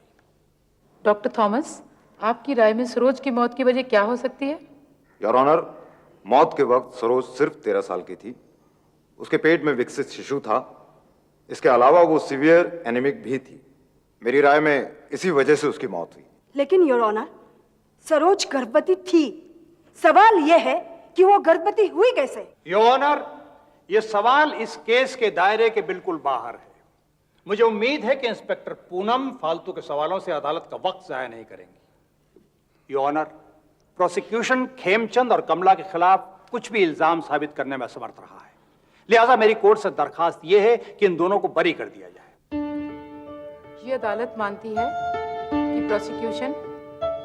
डॉक्टर थॉमस, आपकी राय में सरोज की मौत की वजह क्या हो सकती है? योर ऑनर, मौत के वक्त सरोज सिर्फ 13 साल की थी। उसके पेट में विकसित शिशु था। इसके अलावा वो सीवियर एनीमिक भी थी। मेरी राय में इसी वजह से उसकी मौत हुई। लेकिन योर ऑनर, सरोज गर्भवती थी। सवाल यह है कि वो गर्भवती हुई कैसे? योर ऑनर, ये सवाल इस केस के दायरे के बिल्कुल बाहर है। मुझे उम्मीद है कि इंस्पेक्टर पूनम फालतू के सवालों से अदालत का वक्त जाया नहीं करेंगी। योर ऑनर, प्रोसिक्यूशन खेमचंद और कमला के खिलाफ कुछ भी इल्जाम साबित करने में असमर्थ रहा है। लिहाजा मेरी कोर्ट से दरखास्त यह है कि इन दोनों को बरी कर दिया जाए। ये अदालत मानती है कि प्रोसिक्यूशन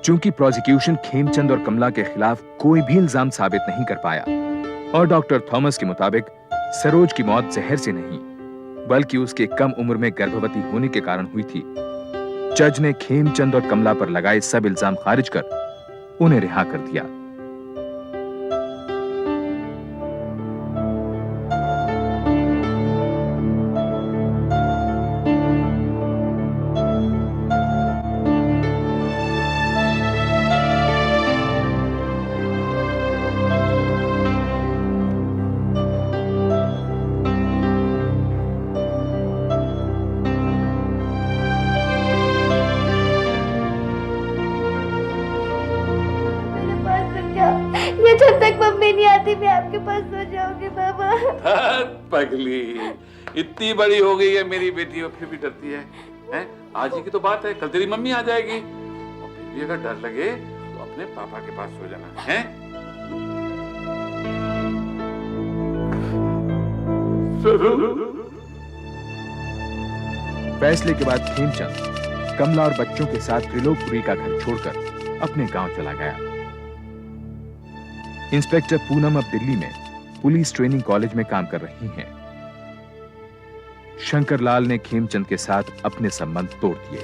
चूंकि प्रोसिक्यूशन खेमचंद और कमला के खिलाफ कोई भी इल्जाम साबित नहीं कर पाया और डॉक्टर थॉमस के मुताबिक सरोज की मौत जहर से नहीं बल्कि उसके कम उम्र में गर्भवती होने के कारण हुई थी, जज ने खेमचंद और कमला पर लगाए सब इल्जाम खारिज कर उन्हें रिहा कर दिया। ये जब तक मम्मी नहीं आती मैं आपके पास सो जाऊंगी बाबा। पगली, इतनी बड़ी हो गई है मेरी बेटी और फिर भी डरती है, हैं? आज ही की तो बात है, कल तेरी मम्मी आ जाएगी और फिर भी अगर डर लगे तो अपने पापा के पास सो जाना है। फैसले के बाद खेमचंद कमला और बच्चों के साथ त्रिलोकपुरी का घर छोड़कर अपने गांव चला गया। इंस्पेक्टर पूनम अब दिल्ली में पुलिस ट्रेनिंग कॉलेज में काम कर रही हैं। शंकरलाल ने खेमचंद के साथ अपने संबंध तोड़ दिए।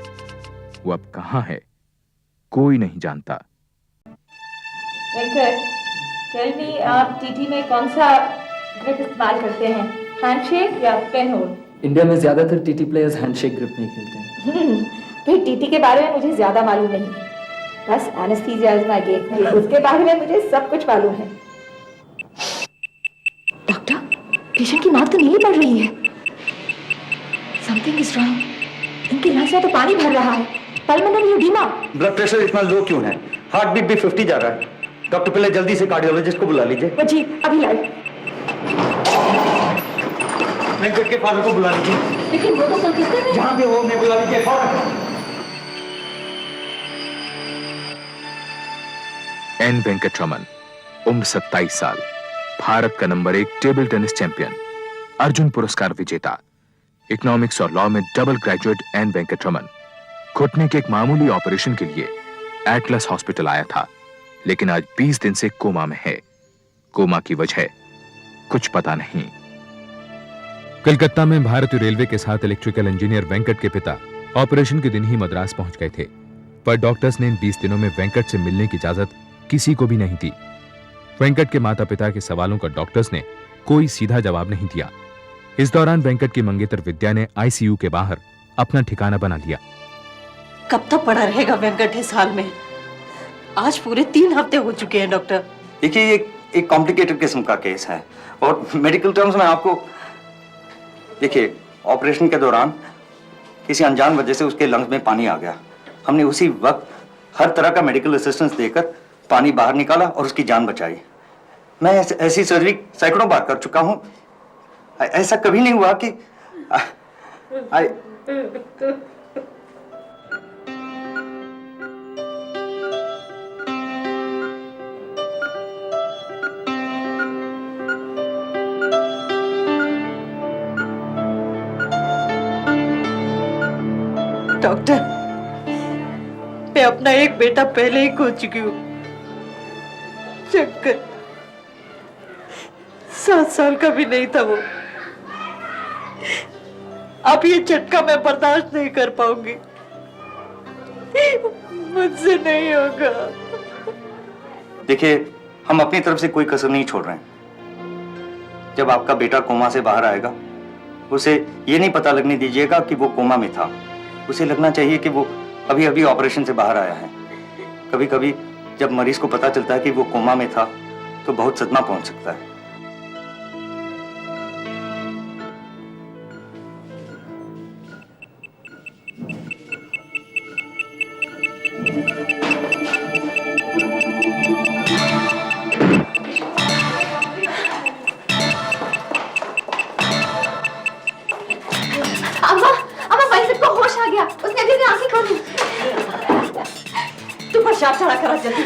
वो अब कहां है कोई नहीं जानता। वेंकट, टेल मी, आप टीटी में कौन सा ग्रिप इस्तेमाल करते हैं, हैंडशेक या पेन होल्ड? इंडिया में ज्यादातर टीटी प्लेयर्स हैंडशेक ग्रिप नहीं खेलते हैं। फिर टीटी के बारे में मुझे ज्यादा मालूम नहीं, बस एनेस्थीसिया इज माय गेम, उसके बारे में मुझे सब कुछ मालूम है। डॉक्टर, पेशेंट की नाक तो नीली पड़ रही है। Something is wrong. इनकी लंग्स में तो पानी भर रहा है। Pulmonary oedema. ब्लड प्रेशर इतना लो क्यों है? हार्ट बीट भी 50 जा रहा है। डॉक्टर पहले जल्दी से कार्डियोलॉजिस्ट को बुला लीजिए। जी अभी लाइए। वेंकट के फादर को बुला लीजिए। लेकिन वो तो कलकत्ते में। जहां भी हो मैं बुला लीजिए फौरन। एन वेंकटरमन, उम्र 27 साल, भारत का number 1 table tennis champion, Arjun पुरस्कार विजेता, इकोनॉमिक्स और लॉ में डबल ग्रेजुएट एन वेंकटरमन घुटने के एक मामूली ऑपरेशन के लिए एटलस हॉस्पिटल आया था, लेकिन आज 20 दिन से कोमा में है। कोमा की वजह कुछ पता नहीं। कलकत्ता में भारतीय रेलवे के साथ इलेक्ट्रिकल इंजीनियर वेंकट के पिता ऑपरेशन के दिन ही मद्रास पहुंच गए थे, पर डॉक्टर्स ने इन 20 दिनों में वेंकट से मिलने की इजाजत किसी को भी नहीं दी। वेंकट के माता पिता के सवालों का डॉक्टर्स ने कोई सीधा जवाब नहीं दिया। इस दौरान वेंकट की मंगेतर विद्या ने आईसीयू के बाहर अपना ठिकाना बना लिया। कब तक पड़ा रहेगा वेंकट इस हाल में? आज पूरे 3 हफ्ते हो चुके हैं डॉक्टर। देखिए ये एक कॉम्प्लिकेटेड किस्म का केस है और मेडिकल टर्म्स में आपको देखिए, ऑपरेशन के दौरान किसी अनजान वजह से उसके लंग्स में पानी आ गया। हमने उसी वक्त हर तरह का मेडिकल असिस्टेंस देकर पानी बाहर निकाला और उसकी जान बचाई। मैं ऐसी सर्जरी सैकड़ों बार कर चुका हूं। ऐसा कभी नहीं हुआ कि डॉक्टर, मैं अपना एक बेटा पहले ही खो चुकी हूँ। शंकर 7 साल का भी नहीं था वो। अब ये झटका मैं बर्दाश्त नहीं कर पाऊंगी। मुझसे नहीं होगा। देखिए, हम अपनी तरफ से कोई कसर नहीं छोड़ रहे हैं। जब आपका बेटा कोमा से बाहर आएगा, उसे ये नहीं पता लगने दीजिएगा कि वो कोमा में था। उसे लगना चाहिए कि वो अभी अभी ऑपरेशन से बाहर आया है। कभी कभी जब मरीज को पता चलता है कि वो कोमा में था तो बहुत सदमा पहुंच सकता है। उसने अभी आंखें खोली। तू प्रसाद चढ़ा करा जल्दी।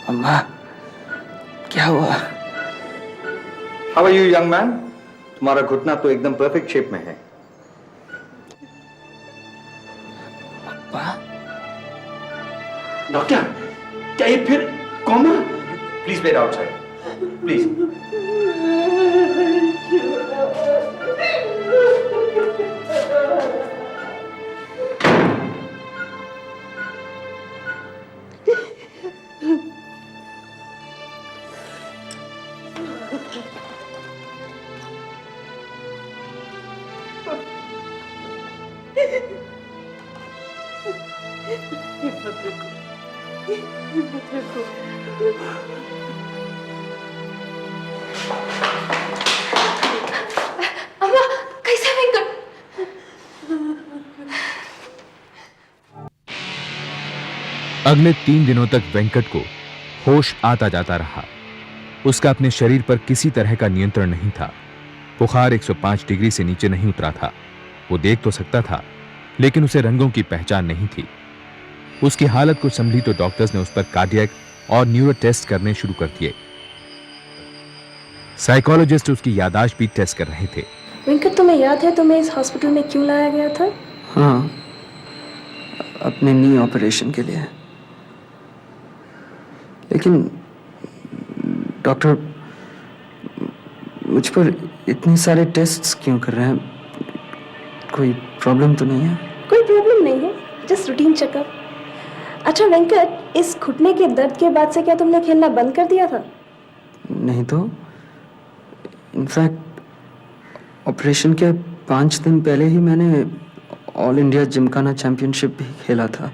अम्मा, क्या हुआ? How are you young man? तुम्हारा घुटना तो एकदम परफेक्ट शेप में है। डॉक्टर, क्या ये फिर coma? Please wait outside, please. अम्मा, कैसा वेंकट? अगले 3 दिनों तक वेंकट को होश आता जाता रहा। उसका अपने शरीर पर किसी तरह का नियंत्रण नहीं था। बुखार 105 डिग्री से नीचे नहीं उतरा था। वो देख तो सकता था, लेकिन उसे रंगों की पहचान नहीं थी। उसकी हालत को संभली तो डॉक्टर्स ने उस पर कार्डियक और न्यूरो टेस्ट करने शुरू कर दिए। साइकोलॉजिस्ट उसकी याददाश्त भी टेस्ट कर रहे थे। वेंकट, तुम्हें याद है तुम्हें इस हॉस्पिटल में क्यों लाया गया था? हाँ, अपने नी ऑपरेशन के लिए। लेकिन डॉक्टर, मुझ पर इतने सारे टेस्ट्स क्यों कर रहे हैं? कोई प्रॉब्लम तो नहीं है? कोई प्रॉब्लम नहीं है, जस्ट रूटीन चेकअप। अच्छा वेंकट, इस घुटने के दर्द के बाद से क्या तुमने खेलना बंद कर दिया था? नहीं तो। इनफैक्ट ऑपरेशन के 5 दिन पहले ही मैंने ऑल इंडिया जिमखाना चैंपियनशिप भी खेला था।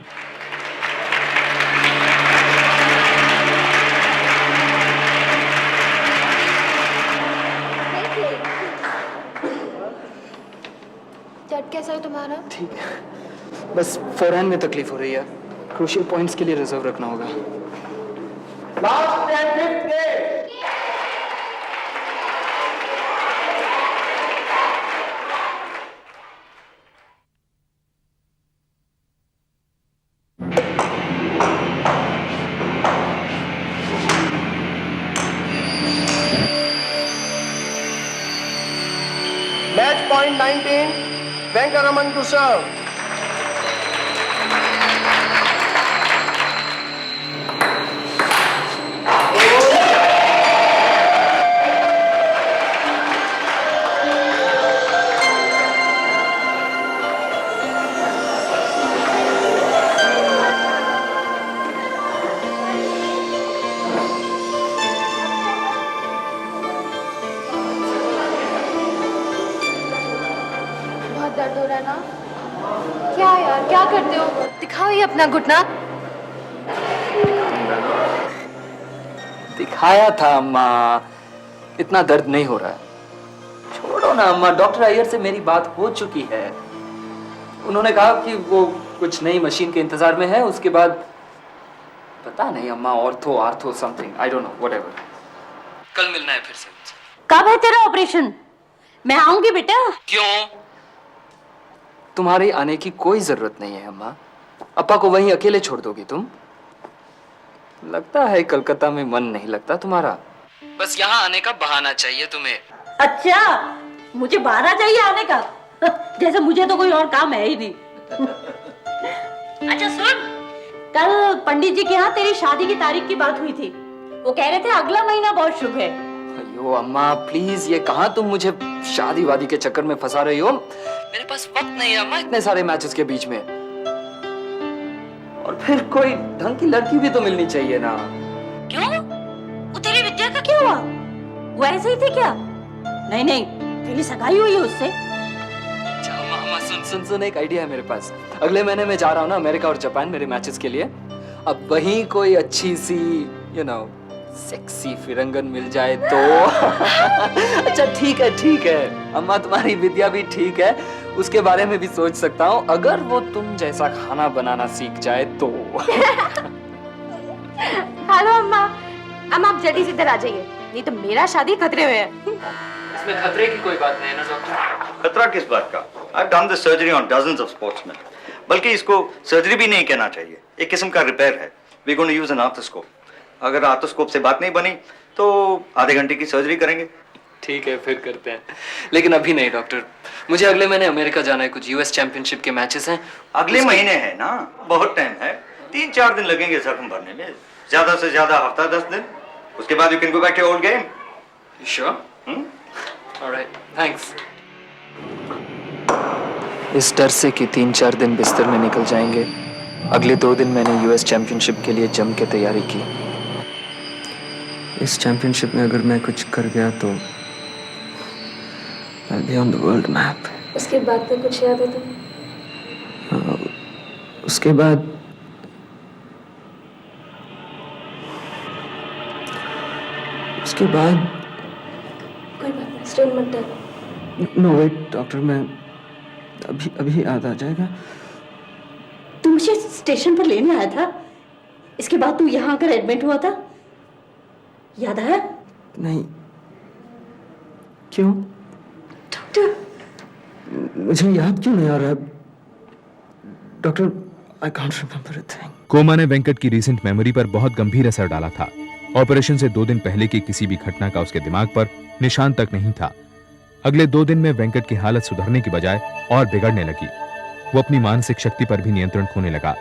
चट कैसा है तुम्हारा? ठीक है, बस फोरहैंड में तकलीफ हो रही है। क्रूशियल पॉइंट्स के लिए रिजर्व रखना होगा। लास्ट 10 मिनट के Match point 19, Venkaraman to serve. बहुत दर्द हो रहा है ना? क्या यार, क्या करते हो? दिखाओ ये अपना घुटना। दिखाया था अम्मा, इतना दर्द नहीं हो रहा है। छोड़ो ना अम्मा, डॉक्टर अय्यर से मेरी बात हो चुकी है। उन्होंने कहा कि वो कुछ नई मशीन के इंतजार में है, उसके बाद पता नहीं अम्मा, ortho something, I don't know, whatever. कल मिलना है फिर से। कब है तेरा ऑपरेशन? मैं आऊंगी बेटा। क्यों? तुम्हारे आने की कोई जरूरत नहीं है अम्मा। अप्पा को वहीं अकेले छोड़ दोगी तुम? लगता है कलकत्ता में मन नहीं लगता तुम्हारा। बस यहाँ आने का बहाना चाहिए तुम्हें। अच्छा, मुझे बहाना चाहिए आने का? जैसे मुझे तो कोई और काम है ही नहीं। अच्छा सुन, कल पंडित जी के यहाँ तेरी शादी की तारीख की बात हुई थी। वो कह रहे थे अगला महीना बहुत शुभ है। अयो अम्मा प्लीज, ये कहाँ तुम मुझे शादी वादी के चक्कर में फंसा रही हो? मेरे पास वक्त नहीं है अम्मा इतने सारे मैचेस के बीच में। और फिर कोई ढंग की लड़की भी तो मिलनी चाहिए ना। क्यों? वो तेरी विद्या का क्या हुआ? वो ऐसे ही थे क्या? नहीं नहीं, तेरी सगाई हुई है उससे। अम्मा सुन एक आइडिया है मेरे पास। अगले महीने में जा रहा हूँ ना अमेरिका और जापान मेरे मैचेस के लिए। अब वहीं कोई अच्छी सी सेक्सी फिरंगन मिल जाए तो। अच्छा ठीक है अम्मा, तुम्हारी विद्या भी ठीक है, उसके बारे में भी सोच सकता हूँ, अगर वो तुम जैसा खाना बनाना सीख जाए तो। हेलो अम्मा, अम्मा आप जल्दी से इधर आ जाइए, नहीं तो मेरा शादी खतरे में है। इसमें खतरे की कोई बात नहीं है ना डॉक्टर? खतरा किस बात का? I've done this surgery on dozens of sportsmen. बल्कि इसको सर्जरी भी नहीं कहना चाहिए, एक किस्म का रिपेयर है। We're going to use an arthroscope. अगर आर्थोस्कोप से बात नहीं बनी तो आधे घंटे की सर्जरी करेंगे। ठीक है फिर करते हैं, लेकिन अभी नहीं डॉक्टर, मुझे अगले महीने अमेरिका जाना है, कुछ यूएस चैंपियनशिप के मैचेस हैं। अगले महीने है ना, बहुत टाइम है, 3-4 दिन लगेंगे जख्म भरने में, ज्यादा से ज्यादा हफ्ता 10 दिन, उसके बाद you can go back to old game. Sure? Alright, thanks. इस डर से कि 3-4 दिन बिस्तर में निकल जाएंगे, अगले 2 दिन मैंने यूएस चैंपियनशिप के लिए जम के तैयारी की। इस चैंपियनशिप में अगर मैं कुछ कर गया तो I'll be on the world map. उसके बाद तो कुछ याद है तुम्हें? उसके बाद कोई बात नहीं, स्टोन मत डालो। नो वेट डॉक्टर, मैं अभी याद आ जाएगा। तू मुझे स्टेशन पर लेने आया था, इसके बाद तू यहाँ आकर एडमिट हुआ था, याद आया? नहीं, क्यों? डॉक्टर, मुझे याद क्यों नहीं आ रहा doctor? I can't remember a thing. Coma ने वेंकट की रीसेंट मेमोरी पर बहुत गंभीर असर डाला था। ऑपरेशन से 2 दिन पहले की किसी भी घटना का उसके दिमाग पर निशान तक नहीं था। अगले 2 दिन में वेंकट की हालत सुधरने की बजाय और बिगड़ने लगी। वो अपनी मानसिक शक्ति पर भी नियंत्रण खोने लगा।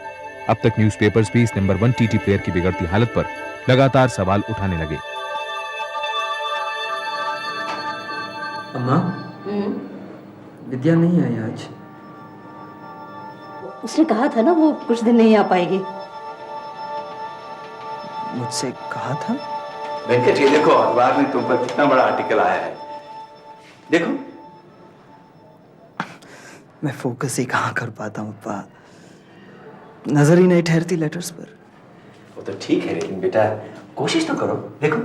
अब तक न्यूज़पेपर्स भी इस नंबर 1 टी प्लेयर की बिगड़ती हालत पर लगातार सवाल उठाने लगे। अम्मा, विद्या नहीं आई आज। उसने कहा था ना वो कुछ दिन नहीं आ पाएगी। मुझसे कहा था? वेंकट ये देखो, अखबार में तुम पर कितना बड़ा आर्टिकल आया है। देखो, मैं फोकस ही कहाँ कर पाता हूँ अप्पा, नजर ही नहीं ठहरती लेटर्स पर। वो तो ठीक है, लेकिन बेटा कोशिश तो करो, देखो।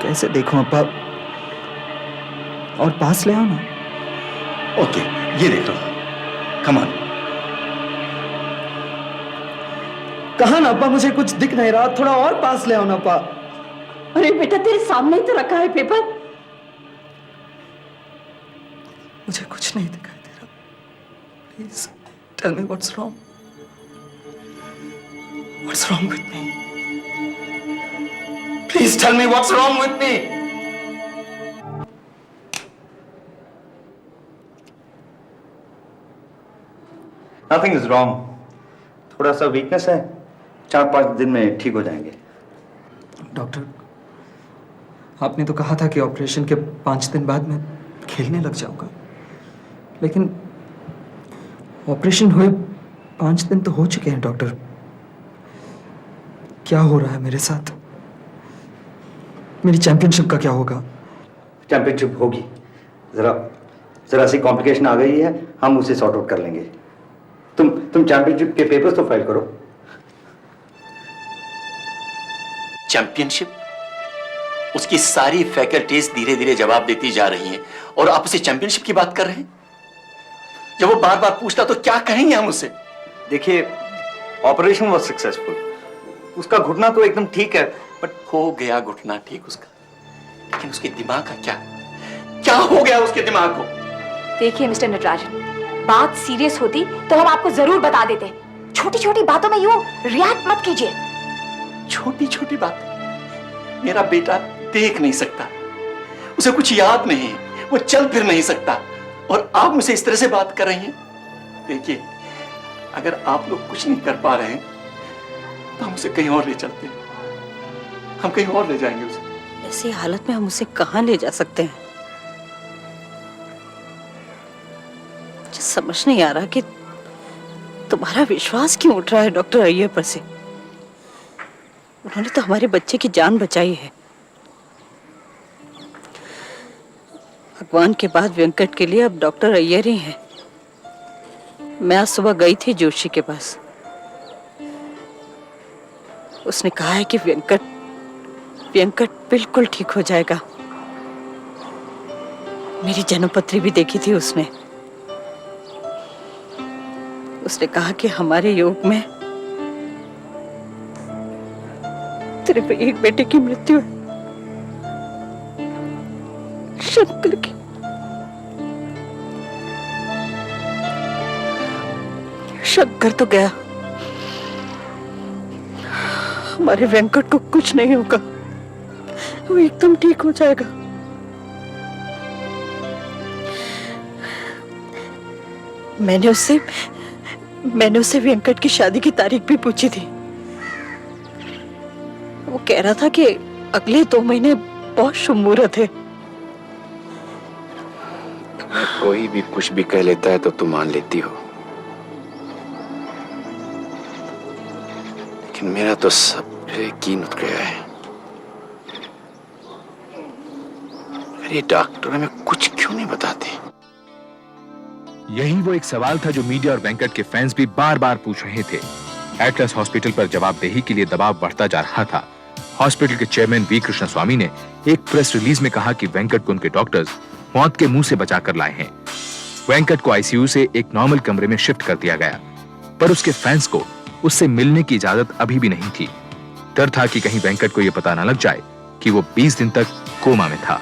कैसे देखूं अप्पा, और पास ले आओ ना। ओके, ये देख लो, कम ऑन। कहा ना अप्पा, मुझे कुछ दिख नहीं रहा, थोड़ा और पास ले आओ ना अप्पा। अरे बेटा तेरे सामने ही तो रखा है पेपर। मुझे कुछ नहीं दिखाई दे रहा, please tell me what's wrong, what's wrong with me, please tell me what's wrong with me. Nothing is wrong, थोड़ा सा वीकनेस है, 4-5 दिन में ठीक हो जाएंगे। डॉक्टर, आपने तो कहा था कि ऑपरेशन के 5 दिन बाद मैं खेलने लग जाऊंगा, लेकिन ऑपरेशन हुए 5 दिन तो हो चुके हैं डॉक्टर। क्या हो रहा है मेरे साथ? मेरी चैंपियनशिप का क्या होगा? चैंपियनशिप होगी, जरा सी कॉम्प्लिकेशन आ गई है, हम उसे सॉर्ट आउट कर लेंगे। तुम चैंपियनशिप के पेपर्स तो फाइल करो। चैंपियनशिप? उसकी सारी फैकल्टीज धीरे धीरे जवाब देती जा रही हैं और आप उसे चैंपियनशिप की बात कर रहे हैं? जब वो बार बार पूछता तो क्या कहेंगे हम उसे? देखिए, ऑपरेशन वाज सक्सेसफुल, उसका घुटना तो एकदम ठीक है, बट हो गया घुटना ठीक उसका, लेकिन उसके दिमाग का क्या हो गया उसके दिमाग को? देखिए मिस्टर नटराजन, बात सीरियस होती तो हम आपको जरूर बता देते। छोटी छोटी बातों में यूं रिएक्ट मत कीजिए। छोटी छोटी बात? मेरा बेटा देख नहीं सकता, उसे कुछ याद नहीं, वो चल फिर नहीं सकता, और आप मुझसे इस तरह से बात कर रही हैं। देखिए, अगर आप लोग कुछ नहीं कर पा रहे हैं तो हम उसे कहीं और ले चलते हैं, हम कहीं और ले जाएंगे उसे। ऐसी हालत में हम उसे कहाँ ले जा सकते हैं? मुझे समझ नहीं आ रहा कि तुम्हारा विश्वास क्यों उठ रहा है डॉक्टर अय्यर पर से। उन्होंने तो हमारे बच्चे की जान बचाई है। भगवान के बाद वेंकट के लिए अब डॉक्टर अय्यर ही हैं। मैं आज सुबह गई थी जोशी के पास, उसने कहा है कि वेंकट बिल्कुल ठीक हो जाएगा। मेरी जन्मपत्री भी देखी थी उसने कहा कि हमारे योग में सिर्फ एक बेटे की मृत्यु है, शंकर की। शंकर तो गया, हमारे वेंकट को कुछ नहीं होगा, वो एकदम ठीक हो जाएगा। मैंने उससे वेंकट की शादी की तारीख भी पूछी थी। वो कह रहा था कि अगले 2 महीने बहुत शुभ मुहूर्त है। कोई भी कुछ भी कह लेता है तो तुम मान लेती हो, लेकिन मेरा तो सब यकीन उठ गया है। अरे डॉक्टर हमें कुछ क्यों नहीं बताते? यही वो एक सवाल था जो मीडिया और वेंकट के फैंस भी बार बार पूछ रहे थे। एटलस हॉस्पिटल पर जवाबदेही के लिए दबाव बढ़ता जा रहा था। हॉस्पिटल के चेयरमैन वी कृष्णस्वामी ने एक प्रेस रिलीज में कहा कि वेंकट को उनके डॉक्टर्स मौत के मुंह से बचाकर लाए हैं। वेंकट को आईसीयू से एक नॉर्मल कमरे में शिफ्ट कर दिया गया, पर उसके फैंस को उससे मिलने की इजाजत अभी भी नहीं थी। डर था कि कहीं वेंकट को यह पता न लग जाए कि वो 20 दिन तक कोमा में था।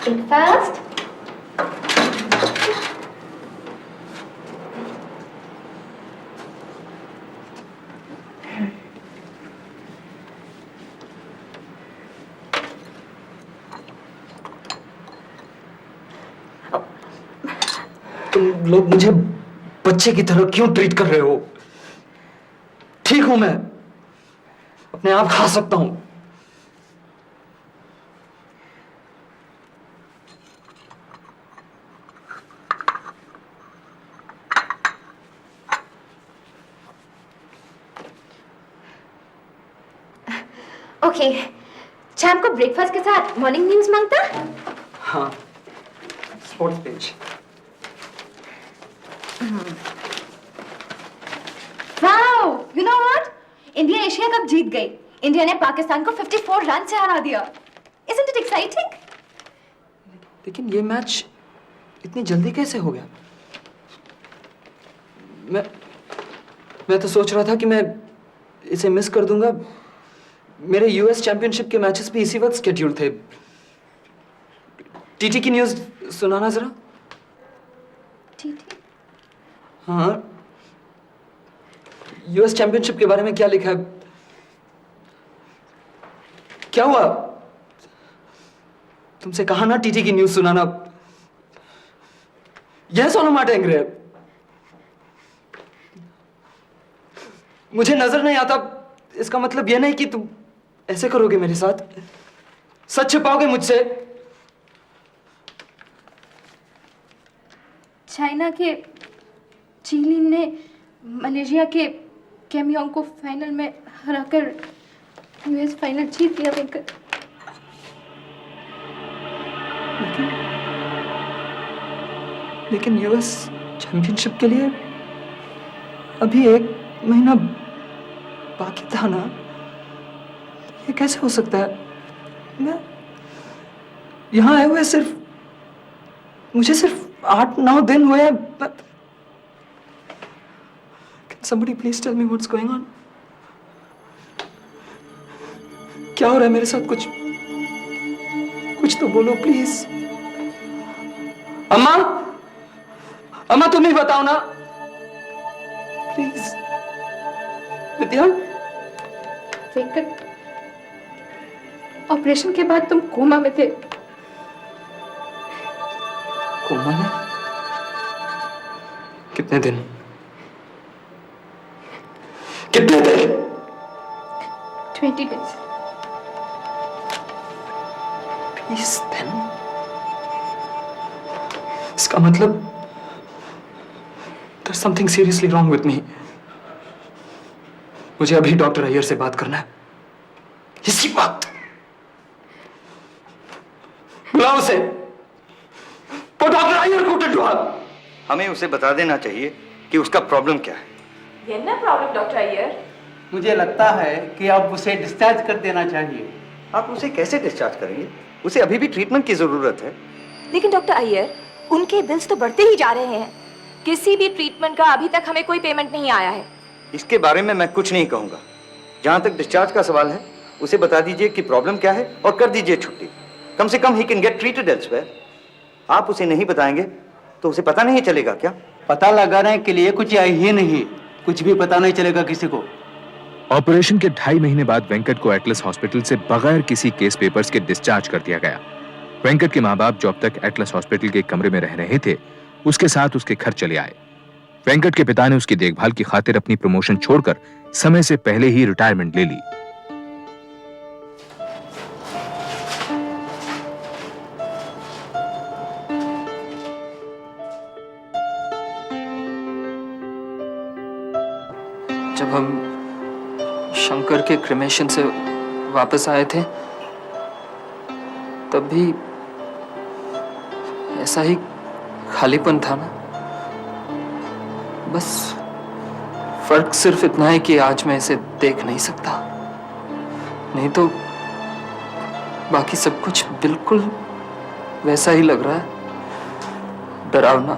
ब्रेकफास्ट? तुम लोग मुझे बच्चे की तरह क्यों ट्रीट कर रहे हो? ठीक हूं मैं, अपने आप खा सकता हूं। ओके, शाम को ब्रेकफास्ट के साथ मॉर्निंग न्यूज मांगता? हाँ, sports page. Wow, you know what? India Asia cup जीत गई। इंडिया ने पाकिस्तान को 54 रन से हरा दिया। Isn't it exciting? लेकिन ये मैच इतनी जल्दी कैसे हो गया? मैं तो सोच रहा था कि मैं इसे मिस कर दूंगा। मेरे यूएस चैंपियनशिप के मैचेस भी इसी वक्त स्केड्यूल थे। टीटी की न्यूज़ सुनाना जरा। टीटी? हाँ, यूएस चैंपियनशिप के बारे में क्या लिखा है? क्या हुआ? तुमसे कहा ना टीटी की न्यूज़ सुनाना। यस और नो माटेंगे। मुझे नजर नहीं आता, इसका मतलब यह नहीं कि तुम ऐसे करोगे मेरे साथ। सच छिपाओगे मुझसे? चाइना के चिली ने मलेशिया के केमियोंग को फाइनल में हराकर यूएस फाइनल जीत लिया। वेंकट, लेकिन यूएस चैंपियनशिप के लिए अभी 1 महीना बाकी था ना। ये कैसे हो सकता है? मैं यहाँ आए हुए मुझे सिर्फ 8-9 दिन हुए हैं। Can somebody please tell me what's going on? क्या हो रहा है मेरे साथ? कुछ तो बोलो प्लीज। अम्मा, अम्मा तुम ही बताओ ना प्लीज। विद्या, वेंकट, ऑपरेशन के बाद तुम कोमा में थे। कोमा में? कितने दिन? कितने दिन? 20 days। 20 दिन? इसका मतलब there's something seriously wrong with me। मुझे अभी डॉक्टर अय्यर से बात करना है, इसी वक्त। बुलाओ उसे। वो डॉक्टर अय्यर को टटुआ। हमें उसे बता देना चाहिए कि उसका प्रॉब्लम क्या है। ये ना प्रॉब्लम डॉक्टर अय्यर। मुझे लगता है कि अब उसे डिस्चार्ज कर देना चाहिए। आप उसे कैसे डिस्चार्ज करेंगे? उसे अभी भी ट्रीटमेंट की जरूरत है। लेकिन डॉक्टर अय्यर, उनके बिल्स तो बढ़ते ही जा रहे हैं। किसी भी ट्रीटमेंट का अभी तक हमें कोई पेमेंट नहीं आया है। इसके बारे में मैं कुछ नहीं कहूंगा। जहां तक डिस्चार्ज का सवाल है, उसे बता दीजिए कि प्रॉब्लम क्या है और कर दीजिए छुट्टी। कम से कम ही कैन गेट ट्रीटेड एल्सवेयर। आप उसे नहीं बताएंगे तो उसे पता नहीं चलेगा क्या? पता लगाने के लिए कुछ ही नहीं, कुछ भी पता नहीं चलेगा किसी को। ऑपरेशन के 2.5 महीने बाद वेंकट को एटलस हॉस्पिटल से बगैर किसी केस पेपर्स के डिस्चार्ज कर दिया गया। वेंकट के माँ बाप जो अब तक एटलस हॉस्पिटल के कमरे में रह रहे थे, उसके साथ उसके घर चले आए। वेंकट के पिता ने उसकी देखभाल की खातिर अपनी प्रमोशन छोड़कर समय से पहले ही रिटायरमेंट ले ली। जब हम शंकर के क्रिमेशन से वापस आए थे, तब भी ऐसा ही खालीपन था ना। बस फर्क सिर्फ इतना है कि आज मैं इसे देख नहीं सकता, नहीं तो बाकी सब कुछ बिल्कुल वैसा ही लग रहा है, डरावना।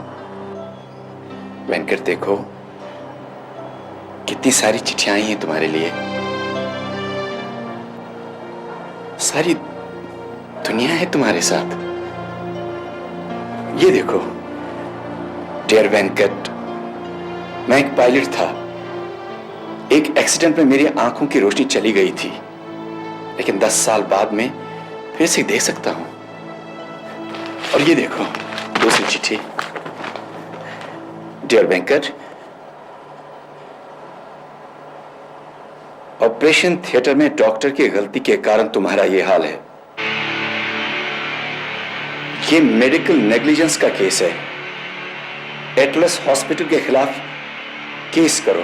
वेंकट, देखो कितनी सारी चिट्ठियां आई हैं तुम्हारे लिए। सारी दुनिया है तुम्हारे साथ। ये देखो, डियर वेंकट, मैं एक पायलट था। एक एक्सीडेंट में मेरी आंखों की रोशनी चली गई थी, लेकिन 10 साल बाद में फिर से देख सकता हूं। और ये देखो दूसरी चिट्ठी। डियर वेंकट, ऑपरेशन थिएटर में डॉक्टर की गलती के कारण तुम्हारा यह हाल है। यह मेडिकल नेग्लिजेंस का केस है। एटलस हॉस्पिटल के खिलाफ केस करो।